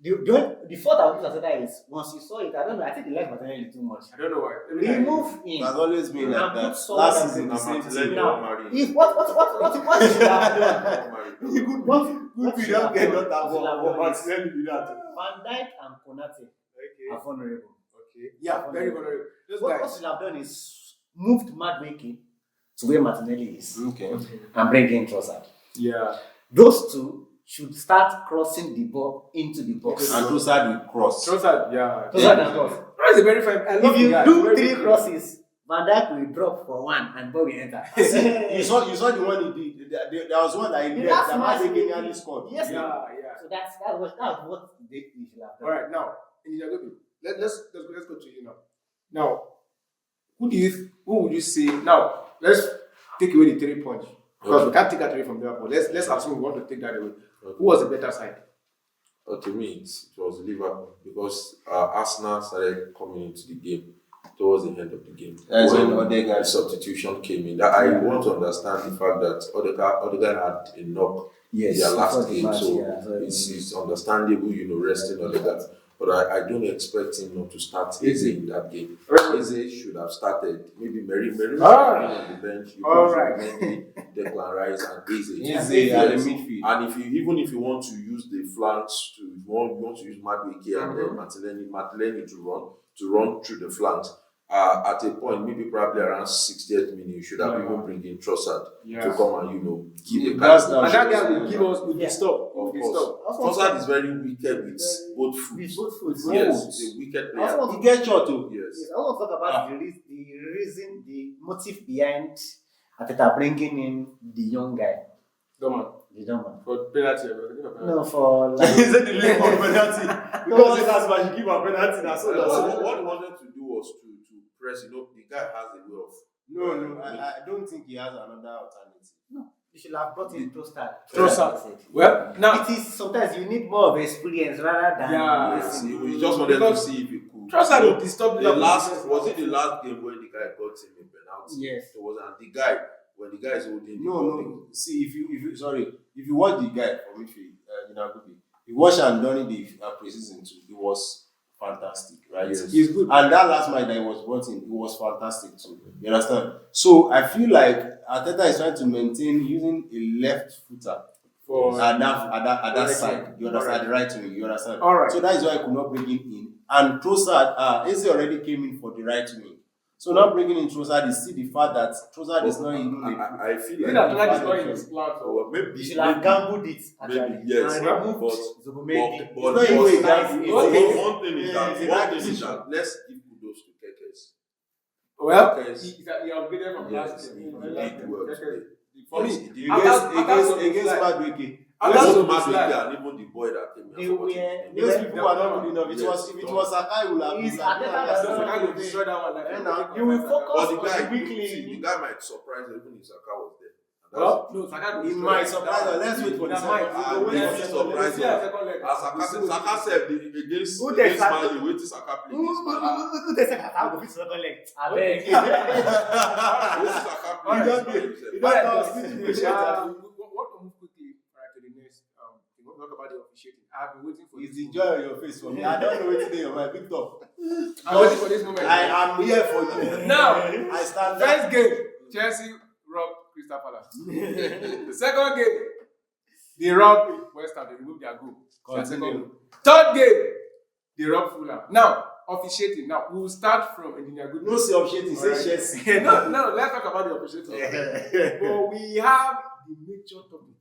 Speaker 4: The thought I would consider is once you saw it, I don't know, I think he liked Martinelli too much.
Speaker 1: I don't know why.
Speaker 4: Remove him.
Speaker 3: It has always been
Speaker 4: And
Speaker 3: like
Speaker 4: put
Speaker 3: that.
Speaker 4: someone
Speaker 3: Last
Speaker 4: that
Speaker 3: season, the
Speaker 4: is
Speaker 3: same
Speaker 2: Martinelli
Speaker 3: thing.
Speaker 4: Now,
Speaker 2: Marry.
Speaker 4: if what you should have done?
Speaker 3: Good
Speaker 4: you
Speaker 3: we don't
Speaker 4: have
Speaker 3: get
Speaker 4: done-
Speaker 3: that
Speaker 4: what you have
Speaker 3: one.
Speaker 4: done is-
Speaker 3: Martinelli be that.
Speaker 4: Van Dijk and Konate
Speaker 1: Okay.
Speaker 4: are vulnerable.
Speaker 1: Okay. Yeah, very vulnerable. Those
Speaker 4: What
Speaker 1: guys.
Speaker 4: you have done is moved Madueke to where Martinelli is
Speaker 3: Okay.
Speaker 4: and bring in Trossard.
Speaker 1: Yeah.
Speaker 4: Those two should start crossing the ball into the box.
Speaker 3: And Trossard will cross.
Speaker 1: Trossard, yeah.
Speaker 4: Trossard and cross.
Speaker 1: Trossard is a very fine. I love
Speaker 4: If
Speaker 1: the
Speaker 4: you
Speaker 1: guy.
Speaker 4: do
Speaker 1: Very
Speaker 4: 3
Speaker 1: good.
Speaker 4: crosses, Van Dijk will drop for 1 and ball will enter.
Speaker 3: You saw the one he did. There was one that he
Speaker 4: The
Speaker 3: did
Speaker 4: last
Speaker 3: that
Speaker 4: match
Speaker 3: Madueke
Speaker 4: he-
Speaker 3: nearly scored.
Speaker 4: Yes,
Speaker 1: Yeah, yeah.
Speaker 4: So that's what they should have done.
Speaker 1: All right, now, let's go to you now. Now, who would you say? Now, let's take away the 3 points because we can't take that away from Liverpool. Let's assume we want to take that away. Who was the better side?
Speaker 2: To me, it was Liverpool because Arsenal started coming into the game towards the end of the game.
Speaker 3: That's when
Speaker 2: the
Speaker 3: Odegaard
Speaker 2: substitution came in. I want to understand the fact that Odegaard had a knock
Speaker 4: Yes,
Speaker 2: their last
Speaker 4: before the
Speaker 2: game,
Speaker 4: match,
Speaker 2: so
Speaker 4: yeah, so
Speaker 2: it's understandable, resting Odegaard. But I don't expect him not to start Eze in that game. Eze should have started. Maybe Mary
Speaker 1: Ah.
Speaker 2: on the bench. You
Speaker 1: All
Speaker 2: put
Speaker 1: right.
Speaker 2: Mendy, Declan Rice, and Eze.
Speaker 3: Eze at the midfield.
Speaker 2: And even if you want to use the flanks you want to use Madueke and then Martinelli to run through the flanks. At a point, maybe probably around 60th minute, you should have even bring in Trossard to come and give a
Speaker 3: That's
Speaker 2: kind
Speaker 3: the-
Speaker 1: And that guy will give us with the stop.
Speaker 2: of
Speaker 1: With the
Speaker 2: course.
Speaker 1: stop.
Speaker 2: Trossard is very wicked with both foot.
Speaker 4: With both foot.
Speaker 2: Yes, he's a wicked
Speaker 4: I also
Speaker 2: player.
Speaker 4: want
Speaker 3: He get shot too.
Speaker 2: Yes.
Speaker 4: Yes, I want to talk about the reason, the motive behind Ateta bringing in the young guy,
Speaker 1: Come on.
Speaker 4: the young man.
Speaker 1: For penalty. we're looking for penalty.
Speaker 4: No, for like,
Speaker 3: He said the league for penalty. Because they asked why you give a penalty. That's all.
Speaker 2: What he wanted to do was to press. The guy has a way of.
Speaker 3: No, I don't think he has another alternative.
Speaker 4: you should have brought in Trossard.
Speaker 1: Trossard. Well, now,
Speaker 4: It is sometimes you need more of experience rather than
Speaker 1: Yeah.
Speaker 2: Yes, he just wanted to
Speaker 1: Because
Speaker 2: see if he could.
Speaker 1: Trossard will disturb
Speaker 2: The
Speaker 1: Liverpool.
Speaker 2: last was it the last game when the guy got him a penalty?
Speaker 4: Yes.
Speaker 2: It was, and the guy when the guy is holding the ball.
Speaker 3: No. See, if you watch the guy for midfield, if you watch and during the preseason too, it was fantastic, right?
Speaker 2: Yes.
Speaker 1: He's good.
Speaker 3: And that last match that he was brought in, it was fantastic too. You understand? So I feel like Arteta is trying to maintain using a left footer
Speaker 1: For
Speaker 3: at that
Speaker 1: right
Speaker 3: side.
Speaker 1: wing.
Speaker 3: You understand? The right wing. You understand?
Speaker 1: All right.
Speaker 3: So that is why I could not bring him in. And Trossard, Eze already came in for the right wing. So now bringing in Trossard is still the fact that Trossard is not even
Speaker 2: I feel
Speaker 1: Is it
Speaker 2: like
Speaker 1: that Trossard is not in his plan?
Speaker 2: or maybe
Speaker 4: You should have gambled it, actually.
Speaker 2: maybe yes,
Speaker 4: And
Speaker 2: but
Speaker 4: removed
Speaker 2: but
Speaker 4: Zubomendi.
Speaker 3: It's not even a gamble.
Speaker 1: Okay.
Speaker 2: one thing is that let's give kudos to Kekes.
Speaker 1: Well,
Speaker 2: Kekes,
Speaker 1: he upgraded from
Speaker 2: yes,
Speaker 1: last
Speaker 2: he
Speaker 1: year.
Speaker 2: did well today.
Speaker 1: For
Speaker 2: Yes,
Speaker 1: me,
Speaker 2: he did.
Speaker 3: Against Madueke.
Speaker 1: After
Speaker 2: Both
Speaker 1: some
Speaker 2: Madueke
Speaker 1: slide.
Speaker 2: and even the boy that came
Speaker 4: They
Speaker 2: here.
Speaker 4: were-
Speaker 3: Those people are not good enough. If
Speaker 2: Yes.
Speaker 3: it was Sakai, would have
Speaker 4: He's
Speaker 3: been
Speaker 4: Arteta that
Speaker 1: So
Speaker 4: doesn't
Speaker 1: I will destroy that one.
Speaker 3: And now
Speaker 4: You will focus
Speaker 2: But the
Speaker 4: on
Speaker 2: guy,
Speaker 4: the weekly.
Speaker 2: the guy might surprise even if Saka was there. And that's-
Speaker 1: Well, no, Saka will
Speaker 3: He
Speaker 1: destroy
Speaker 3: might
Speaker 1: that.
Speaker 3: surprise us. Let's wait for the
Speaker 1: That
Speaker 3: second.
Speaker 1: might.
Speaker 2: Ah,
Speaker 1: We'll
Speaker 2: he
Speaker 1: see
Speaker 2: will
Speaker 1: a
Speaker 2: surprise
Speaker 1: second
Speaker 2: us.
Speaker 1: leg.
Speaker 2: As Saka said against
Speaker 4: Who they
Speaker 2: against
Speaker 4: Saka?
Speaker 2: Man U, wait till Saka play against Man U.
Speaker 4: Who they say Saka go fit second leg? Abeg.
Speaker 2: Wait till Saka play
Speaker 3: You don't
Speaker 2: against
Speaker 3: do it.
Speaker 2: Man U.
Speaker 3: You don't know.
Speaker 1: What to move quickly to the next thing. We'll talk about the officiating. I've been waiting for
Speaker 3: It's
Speaker 1: this
Speaker 3: the joy on your face for me. I don't know what's in your mind. Victor,
Speaker 1: I'm waiting for this moment.
Speaker 3: I am here for you.
Speaker 1: Now,
Speaker 3: I stand up.
Speaker 1: first game, Chelsea robbed Crystal Palace. The second game, they robbed West Ham. They removed their goal. Their second
Speaker 3: Continue.
Speaker 1: goal. Third game, they robbed Fulham. Now, officiating. Now, we'll start from Engineer Good.
Speaker 3: No say officiating, say Chelsea.
Speaker 1: no, let's talk about the officiating. But we have the major topic.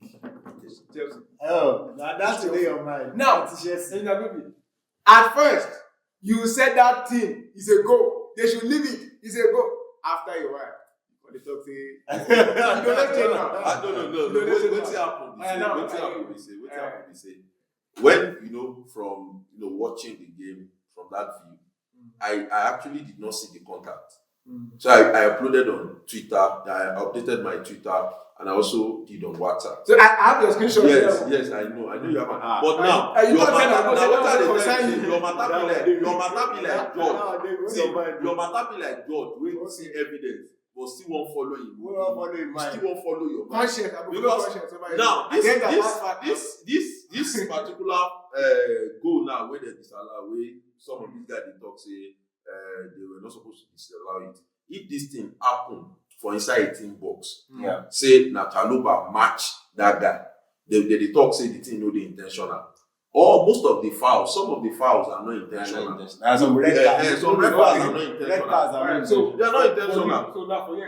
Speaker 1: Chelsea.
Speaker 3: Oh, that's the way your mind.
Speaker 1: Now,
Speaker 3: It's Chelsea.
Speaker 1: Engineer Good. At first, you said that thing is a goal. They should leave it. It's a goal. After a while, when they talk, say, you don't change now.
Speaker 2: No. What's happened?
Speaker 1: I know.
Speaker 2: What's happened? When from watching the game from that view, I actually did not see the contact. So I uploaded on Twitter. I updated my Twitter, and I also did on WhatsApp.
Speaker 1: So I have your screenshot
Speaker 2: Yes,
Speaker 1: here.
Speaker 2: yes, I know you have an.
Speaker 3: Ah.
Speaker 2: But now,
Speaker 1: you
Speaker 2: your
Speaker 1: don't tell
Speaker 2: matter,
Speaker 1: them,
Speaker 2: now what are they
Speaker 1: concern
Speaker 2: telling
Speaker 1: you.
Speaker 2: you? Your matter be like God. See,
Speaker 3: your
Speaker 2: your matter be like God. We see evidence, but still won't follow him.
Speaker 3: We won't follow him, man.
Speaker 2: Still won't follow your mind.
Speaker 1: Conscience. I will
Speaker 2: Because
Speaker 1: follow conscience over
Speaker 2: Now,
Speaker 1: you. Against the last part,
Speaker 2: this particular goal now, where they disallow, where some of these guys they talk say they were not supposed to disallow it. If this thing happen for inside a team box,
Speaker 3: Yeah.
Speaker 2: say Nataloba match that guy, they talk say the thing no dey intentional. Or most of the fouls, some of the fouls are not intentional.
Speaker 3: There's some red cards.
Speaker 2: Some red cards are not
Speaker 3: Red
Speaker 2: intentional.
Speaker 3: cards are not
Speaker 1: So,
Speaker 2: They are not intentional.
Speaker 1: So now for you,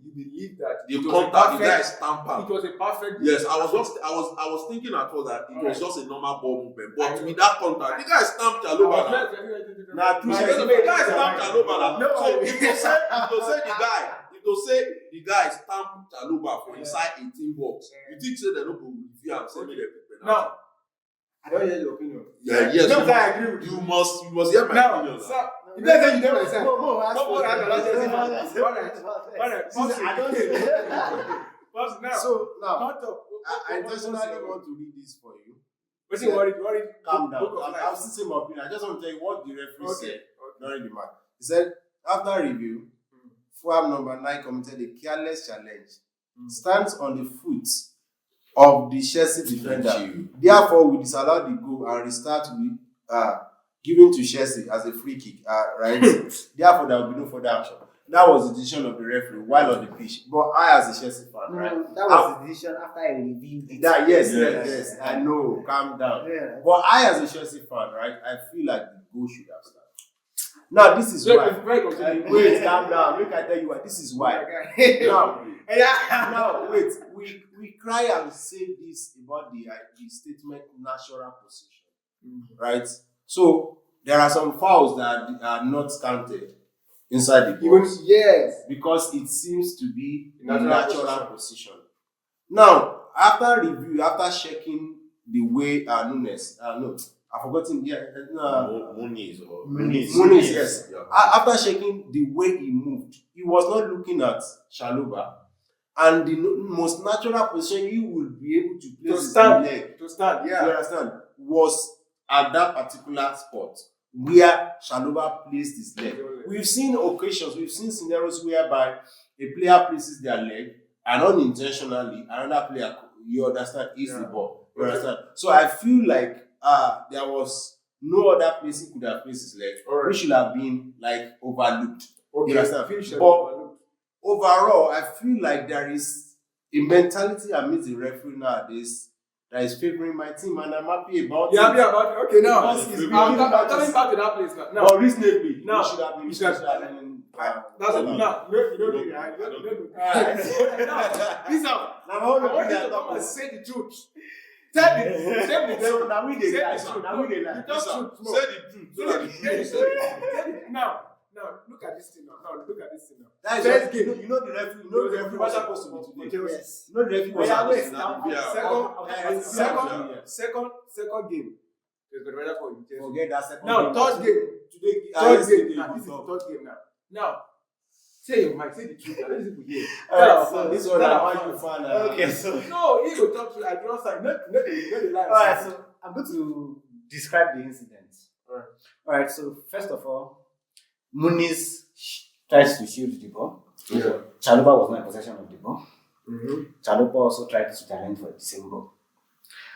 Speaker 1: you believe that
Speaker 2: The
Speaker 1: it was a
Speaker 2: contact, the guy
Speaker 1: perfect-
Speaker 2: stamp am.
Speaker 1: It was a perfect.
Speaker 2: Yes, I was thinking at first that it was
Speaker 1: Alright.
Speaker 2: just a normal ball movement, but with that contact, the guy stamped Chaloba.
Speaker 3: Nah, two
Speaker 2: The
Speaker 3: Chelsea
Speaker 2: guy stamped Chaloba.
Speaker 1: No,
Speaker 2: So if you say the guy stamped Chaloba for inside 18 box, you think say they no go review am say make dem pick penalty?
Speaker 1: Now, I don't hear your opinion.
Speaker 2: Yeah, yes.
Speaker 1: No, I agree with you.
Speaker 2: You must hear my
Speaker 1: Now,
Speaker 2: opinion.
Speaker 1: sir, you don't say you don't understand.
Speaker 3: ask
Speaker 1: What
Speaker 3: for
Speaker 1: happened?
Speaker 3: it.
Speaker 1: Alright.
Speaker 3: I don't
Speaker 1: Pause now.
Speaker 3: So now,
Speaker 1: Cut up.
Speaker 3: I intentionally want to read this for you.
Speaker 1: Listen, worried.
Speaker 3: Calm down.
Speaker 1: Book of
Speaker 3: I'll
Speaker 1: life.
Speaker 3: still say my opinion. I just want to tell you what the referee
Speaker 1: Okay.
Speaker 3: said during the match. He said, after review, Fulham number 9 committed a careless challenge. Stands on the foot of the Chelsea defender.
Speaker 2: Thank you.
Speaker 3: Therefore, we disallow the goal and restart with given to Chelsea as a free kick. Right? Therefore, there will be no further action. That was the decision of the referee while on the pitch. But I, as a Chelsea fan, right?
Speaker 4: That was the decision after I reviewed it.
Speaker 3: Yes. I know. Calm down.
Speaker 4: Yeah.
Speaker 3: But I, as a Chelsea fan, right, I feel like the goal should have started. Now, this is why. Wait, calm down. Make I tell you why. This is why. Now, wait. We cry and say this about the statement natural position, right? So there are some fouls that are not counted inside the box
Speaker 1: Yes.
Speaker 3: because it seems to be a
Speaker 1: Natural
Speaker 3: natural position. Now, after review, after checking the way Nunes, I've forgotten.
Speaker 2: Muniz.
Speaker 3: Muniz, yes.
Speaker 2: Yeah.
Speaker 3: After checking the way he moved, he was not looking at Chaloba, and the most natural position he would be able to place his leg.
Speaker 1: To stand,
Speaker 3: You understand? Was at that particular spot where Chaloba placed his leg. We've seen occasions, we've seen scenarios whereby a player places their leg and unintentionally another player, you understand, hits the ball. You understand? So I feel like there was no other place he could have placed his leg, which should have been like overlooked. You understand? But overall, I feel like there is a mentality amidst the referee nowadays that is favoring my team, and I'm happy about it.
Speaker 1: You're happy about it? Okay, now.
Speaker 3: Because it's
Speaker 1: I'm coming back to that place now.
Speaker 3: But reasonably,
Speaker 1: Now,
Speaker 3: we should have been
Speaker 1: That's it. Now, you don't do
Speaker 2: I
Speaker 1: that.
Speaker 2: don't
Speaker 1: You don't do
Speaker 3: Alright.
Speaker 1: that. Peace out.
Speaker 3: Now,
Speaker 1: I want you to come and say the truth. Tell me. Tell the truth.
Speaker 3: Now we dey
Speaker 1: Say
Speaker 3: lie.
Speaker 1: the truth.
Speaker 3: Now we dey lie.
Speaker 1: Just
Speaker 2: Say
Speaker 1: truth.
Speaker 2: the truth. So that the truth
Speaker 1: Say
Speaker 2: is
Speaker 1: it. Now, look at this thing now. Now, look at this thing now.
Speaker 3: That is
Speaker 1: First
Speaker 3: just,
Speaker 1: game.
Speaker 3: you know the referee. You know the referee was supposed to be today.
Speaker 1: Yes.
Speaker 3: You know the referee was
Speaker 1: Yeah,
Speaker 3: supposed
Speaker 1: wait,
Speaker 3: to be
Speaker 1: now,
Speaker 3: today.
Speaker 1: second game. There's the weather for you.
Speaker 3: Forget that second
Speaker 1: Now,
Speaker 3: game.
Speaker 1: third game.
Speaker 3: Today,
Speaker 1: Third
Speaker 3: yesterday,
Speaker 1: game. Now,
Speaker 3: we
Speaker 1: this is the
Speaker 3: talk.
Speaker 1: third game now. Now, say your mind. Say the truth. Now, let people hear.
Speaker 3: Alright, so this one,
Speaker 1: Tell
Speaker 3: I
Speaker 1: our
Speaker 3: want
Speaker 1: fans.
Speaker 3: you fan.
Speaker 4: Okay, so
Speaker 1: No, he will talk to you. I draw sign. Not the line.
Speaker 4: alright, so I'm going to describe the incident.
Speaker 1: Alright.
Speaker 4: Alright, so first of all, Muniz tries to shield the ball.
Speaker 1: Yeah.
Speaker 4: Chaluba was not in possession of the ball.
Speaker 1: Mm-hmm.
Speaker 4: Chaluba also tried to challenge for the same ball.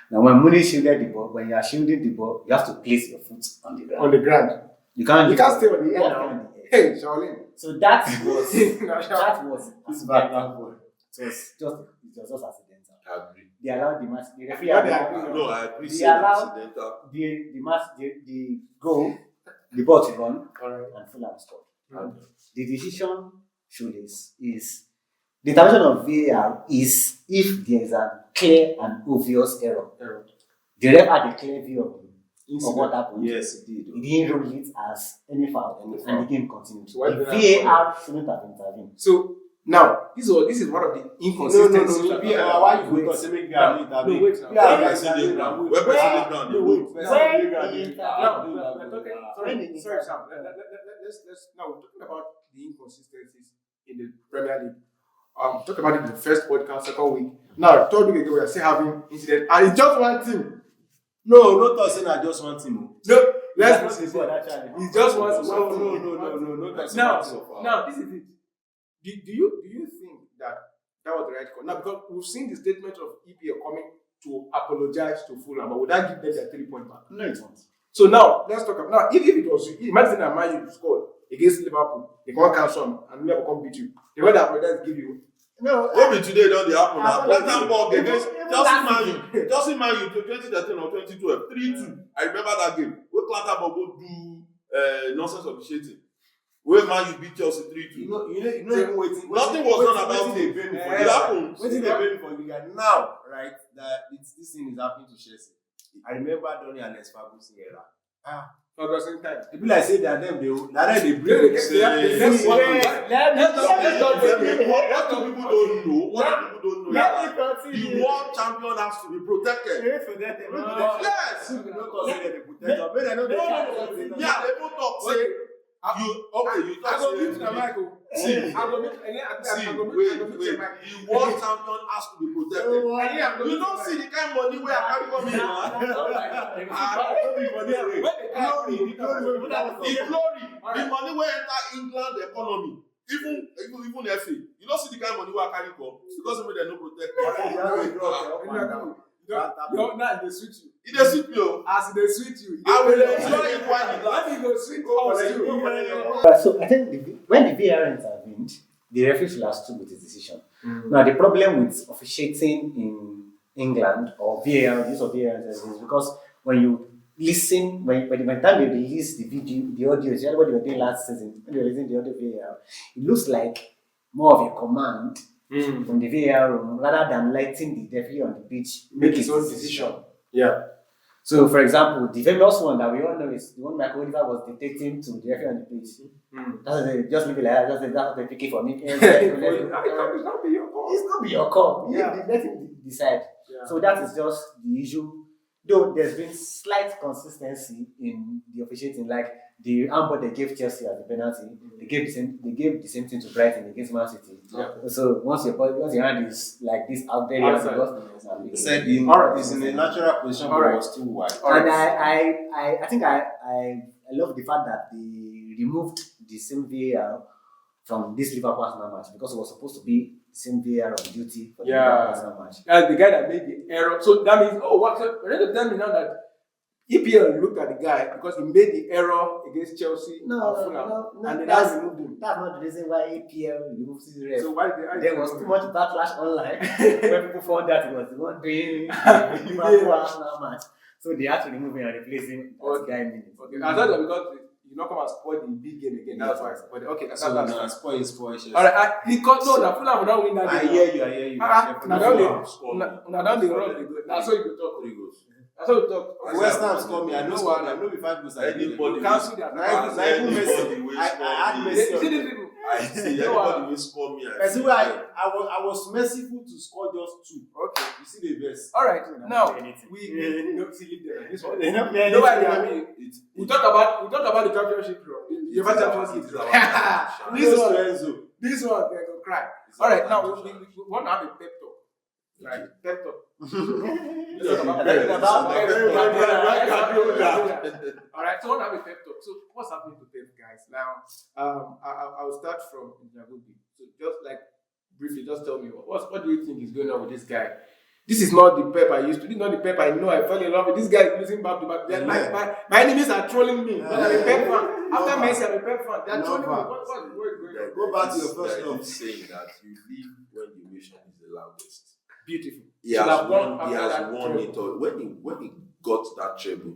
Speaker 4: Now, when Muniz shielded the ball, when you are shielding the ball, you have to place your foot on the ground.
Speaker 1: On the ground.
Speaker 4: You can't
Speaker 1: stay on the air
Speaker 4: you can't
Speaker 1: now.
Speaker 4: stay on the air.
Speaker 1: Hey, Shaolin.
Speaker 4: So that was
Speaker 1: That
Speaker 3: This background boy.
Speaker 4: it was just accidental.
Speaker 2: I agree.
Speaker 4: They allowed the match. The referee
Speaker 1: Yeah, they
Speaker 4: allowed
Speaker 1: agree.
Speaker 2: No, I agree.
Speaker 4: They
Speaker 2: Say
Speaker 4: allow-
Speaker 2: accidental.
Speaker 4: the match the goal, the ball to run,
Speaker 1: Alright.
Speaker 4: and Fulham scored.
Speaker 1: Mm-hmm.
Speaker 4: The decision should is the intervention of VAR is if there is a clear and obvious error. The ref had a clear view of what happened.
Speaker 3: Yes, it did.
Speaker 4: He didn't rule it as any foul,
Speaker 3: Any foul.
Speaker 4: and the game continued.
Speaker 1: So why
Speaker 4: The
Speaker 1: did they
Speaker 4: VAR shouldn't have intervened.
Speaker 1: So now this is one of the inconsistencies.
Speaker 3: No. Yeah, why you go say make
Speaker 1: No,
Speaker 3: you
Speaker 1: no, wait now.
Speaker 3: Yeah,
Speaker 2: Where
Speaker 3: yeah,
Speaker 2: person dey ground?
Speaker 3: yeah,
Speaker 2: Where person
Speaker 3: yeah.
Speaker 2: dey ground?
Speaker 3: No,
Speaker 2: Dey
Speaker 3: wait.
Speaker 2: go.
Speaker 1: Now, we're talking.
Speaker 4: When
Speaker 1: Sorry, Sam. Let's now we're talking about the inconsistencies in the Premier League. Talk about it in the first podcast, second week. Now, third week ago, we are still having incident, and it's just one team.
Speaker 3: No, not us saying I just want him.
Speaker 1: No, let's not
Speaker 4: That's
Speaker 1: say
Speaker 4: the ball,
Speaker 1: that.
Speaker 4: actually.
Speaker 1: It's just one team.
Speaker 3: No. Not us
Speaker 1: Now,
Speaker 3: saying one team.
Speaker 1: now this is it. Do you think that was the right call? Now, because we've seen the statement of EPL coming to apologize to Fulham, but would that give them their 3-point back?
Speaker 4: No, it won't.
Speaker 1: So now let's talk about now. If it was you, imagine that Man U scored against Liverpool, they can't cancel them and never come beat you. They want to apologize, give you.
Speaker 4: No,
Speaker 2: What be today don dey happen now?
Speaker 4: I-
Speaker 2: Blackburn ball
Speaker 4: even-
Speaker 2: against
Speaker 4: even
Speaker 2: Chelsea
Speaker 4: that
Speaker 2: Man
Speaker 4: season.
Speaker 2: U. Chelsea Man U to 2013 or 2012, 3-2. I remember that game. Wey Clatterboard go do nonsense officiating. Wey Man U beat Chelsea 3-2.
Speaker 3: You know, even waiting.
Speaker 2: Nothing was done about
Speaker 3: they
Speaker 2: it.
Speaker 3: pay me for
Speaker 2: It
Speaker 3: this.
Speaker 2: happened.
Speaker 3: Waiting they pay me for you guys now, right? That this thing is happening to Chelsea. I remember during Alex Ferguson era.
Speaker 1: At the same time.
Speaker 3: It be like say that them they bring.
Speaker 1: Let's
Speaker 2: What do people don't know? What do people don't know?
Speaker 4: Let me
Speaker 2: is that
Speaker 4: continue.
Speaker 2: the world champion has to be protected.
Speaker 4: Wait for that.
Speaker 2: Yes.
Speaker 3: Don't consider the potential. Make them know they
Speaker 2: Yeah, they don't talk. Say you
Speaker 1: I
Speaker 2: talk
Speaker 1: go
Speaker 2: say
Speaker 1: mute the mic.
Speaker 2: See,
Speaker 1: I go mute.
Speaker 2: wait. The world champion has to be protected. You don't see the kind of money where I carry come in, man. The glory, the money where enter England economy, even FA. You don't see the kind of money where I carry come because of they no protect me.
Speaker 1: Now they switch you.
Speaker 2: It dey sweet me o.
Speaker 1: As they switch you,
Speaker 2: I will enjoy it while it lasts.
Speaker 1: When you go switch us, you.
Speaker 4: So I think when the VAR intervened, the referee should have stood with his decision. Now the problem with officiating in England or VAR, use of VAR is because when you listen, when by the time they release the video, the audio, what they were doing last season, when they were releasing the audio VAR, it looks like more of a command from the VAR room rather than letting the referee on the pitch
Speaker 1: Make his own decision. Yeah.
Speaker 4: So, for example, the famous one that we all know is the one Michael Oliver was dictating to the referee on the pitch. That's it, just leave it like that. That's the picky for me. It's
Speaker 1: It's not be your call.
Speaker 4: not be your call.
Speaker 1: Yeah.
Speaker 4: Let him decide.
Speaker 1: Yeah.
Speaker 4: So that is just the issue. Though there's been slight consistency in the officiating, like the handball they gave Chelsea as a penalty, they gave the same thing to Brighton against Man City.
Speaker 1: Yeah.
Speaker 4: So once your hand is like this out there,
Speaker 1: Outside.
Speaker 3: Said is in a natural position, but was too wide.
Speaker 4: And I think I love the fact that they removed the same VAR from this Liverpool Arsenal match because it was supposed to be the same VAR on duty for the Liverpool Arsenal match.
Speaker 1: As the guy that made the error. So that means, what? So you're going to tell me now that EPL looked at the guy because he made the error against Chelsea and Fulham, and then
Speaker 4: that's
Speaker 1: they removed him.
Speaker 4: not the reason why EPL removed his ref.
Speaker 1: So why did they?
Speaker 4: There was too much backlash online when people found that he was the one doing the Liverpool Arsenal match. So they had to remove him and replace him as guy minutes.
Speaker 1: Okay. I thought that because not come and spoil the big game again. That's why. But okay,
Speaker 3: So
Speaker 1: that's
Speaker 3: now spoil.
Speaker 1: all right. Because no, the Fulham will not win that
Speaker 3: I
Speaker 1: game.
Speaker 3: hear you.
Speaker 1: Now
Speaker 3: Definitely.
Speaker 1: down
Speaker 2: Fulham
Speaker 1: the
Speaker 2: scored.
Speaker 1: now down the road. That's how you go talk.
Speaker 2: 3 goals.
Speaker 1: That's how you talk.
Speaker 3: West Ham score me. I know what. I know if 5 goals.
Speaker 2: Anybody
Speaker 1: Cancel that.
Speaker 3: Even Messi. I had Messi.
Speaker 1: You see these people.
Speaker 2: I see anybody will score me.
Speaker 3: I see why I was merciful to score just 2.
Speaker 1: Okay.
Speaker 3: You see the best.
Speaker 1: All right. Now
Speaker 4: anything.
Speaker 1: we don't see leave there. This one.
Speaker 4: They don't play
Speaker 1: No
Speaker 4: anything.
Speaker 1: idea. We talk about the championship, bro. The UEFA Champions League. This one they go cry. All right. Now we want to have a pep talk. Right. Pep talk. All right, so what have a pep talk? So what's happening to Pep, guys? Now, I will start from Njabubi. So just like briefly, just tell me what do you think is going on with this guy? This is not the Pep I used to. This is not the Pep I know. I fell in love with. This guy is losing back to back. My enemies are trolling me. But I'm a Pep fan. After Messi, I'm a Pep fan. They are trolling me. What's going on?
Speaker 3: Go back to your first love.
Speaker 2: Saying that you live when the nation is the loudest.
Speaker 1: Beautiful.
Speaker 2: He has won it all. When he got that treble,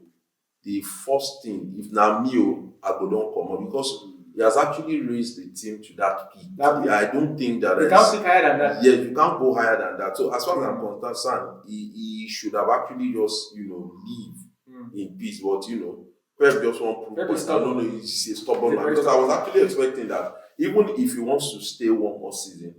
Speaker 2: the first thing, if Namio Agodon come on, because he has actually raised the team to that peak. I don't think that
Speaker 1: you can't pick higher than that.
Speaker 2: Yeah, you can't go higher than that. So as far as I'm concerned, he should have actually just live in peace. But Pep just want proof. He's a stubborn man. Because I was actually expecting that even if he wants to stay one more season.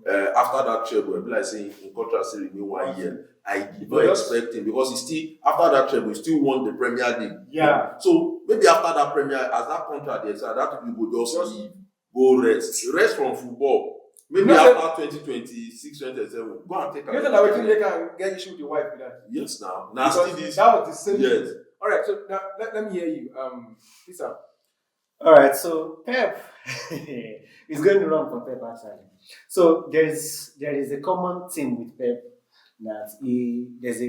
Speaker 2: After that treble, we'll be like saying, in contrast, he remain 1 year. I did not expect him because he still, after that treble, he still won the Premier League.
Speaker 1: Yeah.
Speaker 2: So maybe after that Premier, as that contract is, that people go just leave, go rest from football. Maybe after 2026, 2027, go and take a.
Speaker 1: You know that they can get issue with your wife with that.
Speaker 2: Yes, now. Nasty this.
Speaker 1: That was the same.
Speaker 2: Yes.
Speaker 1: All right. So now let me hear you. Lisa.
Speaker 4: All right, so Pep is going wrong for Pep actually. So there is a common theme with Pep that there's a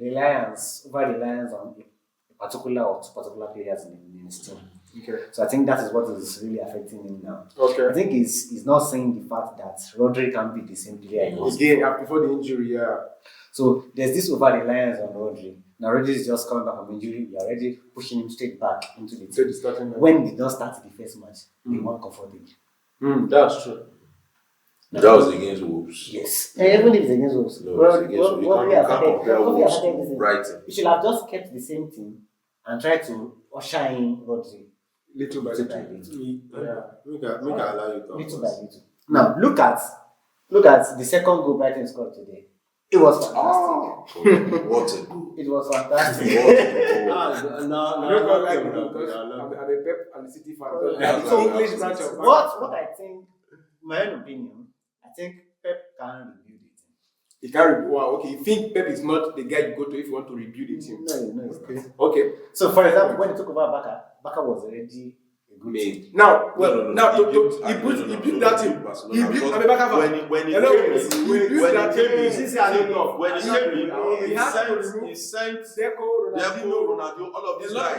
Speaker 4: reliance on a particular or two particular players in his team.
Speaker 1: Okay.
Speaker 4: So I think that is what is really affecting him now.
Speaker 1: Okay.
Speaker 4: I think he's not saying the fact that Rodri can be the same player he was
Speaker 1: again before the injury. Yeah.
Speaker 4: So there's this over reliance on Rodri. Now Rodri is just coming back from injury. You're already pushing him straight back into the team. When he does start the first match, they won't comfort him.
Speaker 1: That's true.
Speaker 2: That was against Wolves.
Speaker 4: Yes. Even if it's against Wolves.
Speaker 2: No, it's against Wolves. You can't compare Wolves to Brighton.
Speaker 4: You should have just kept the same team and tried to usher in Rodri.
Speaker 1: Little by little.
Speaker 3: Yeah. Make I allow you to talk.
Speaker 4: Little by little. Now look at the second goal Brighton scored today. It was fantastic.
Speaker 2: What a goal.
Speaker 4: It was fantastic.
Speaker 1: I'm a Pep and the City fan.
Speaker 4: So
Speaker 1: English branch of
Speaker 4: what I think, my own opinion, I think Pep can rebuild it.
Speaker 1: He can't. Wow. Okay. You think Pep is not the guy you go to if you want to rebuild the team?
Speaker 4: No, it's not.
Speaker 1: Okay.
Speaker 4: So for example, when he took over Baka was already a good team.
Speaker 1: Now, he built that team.
Speaker 2: When he came,
Speaker 1: He built that team.
Speaker 2: he sent Deco, Ronaldo, all of these guys.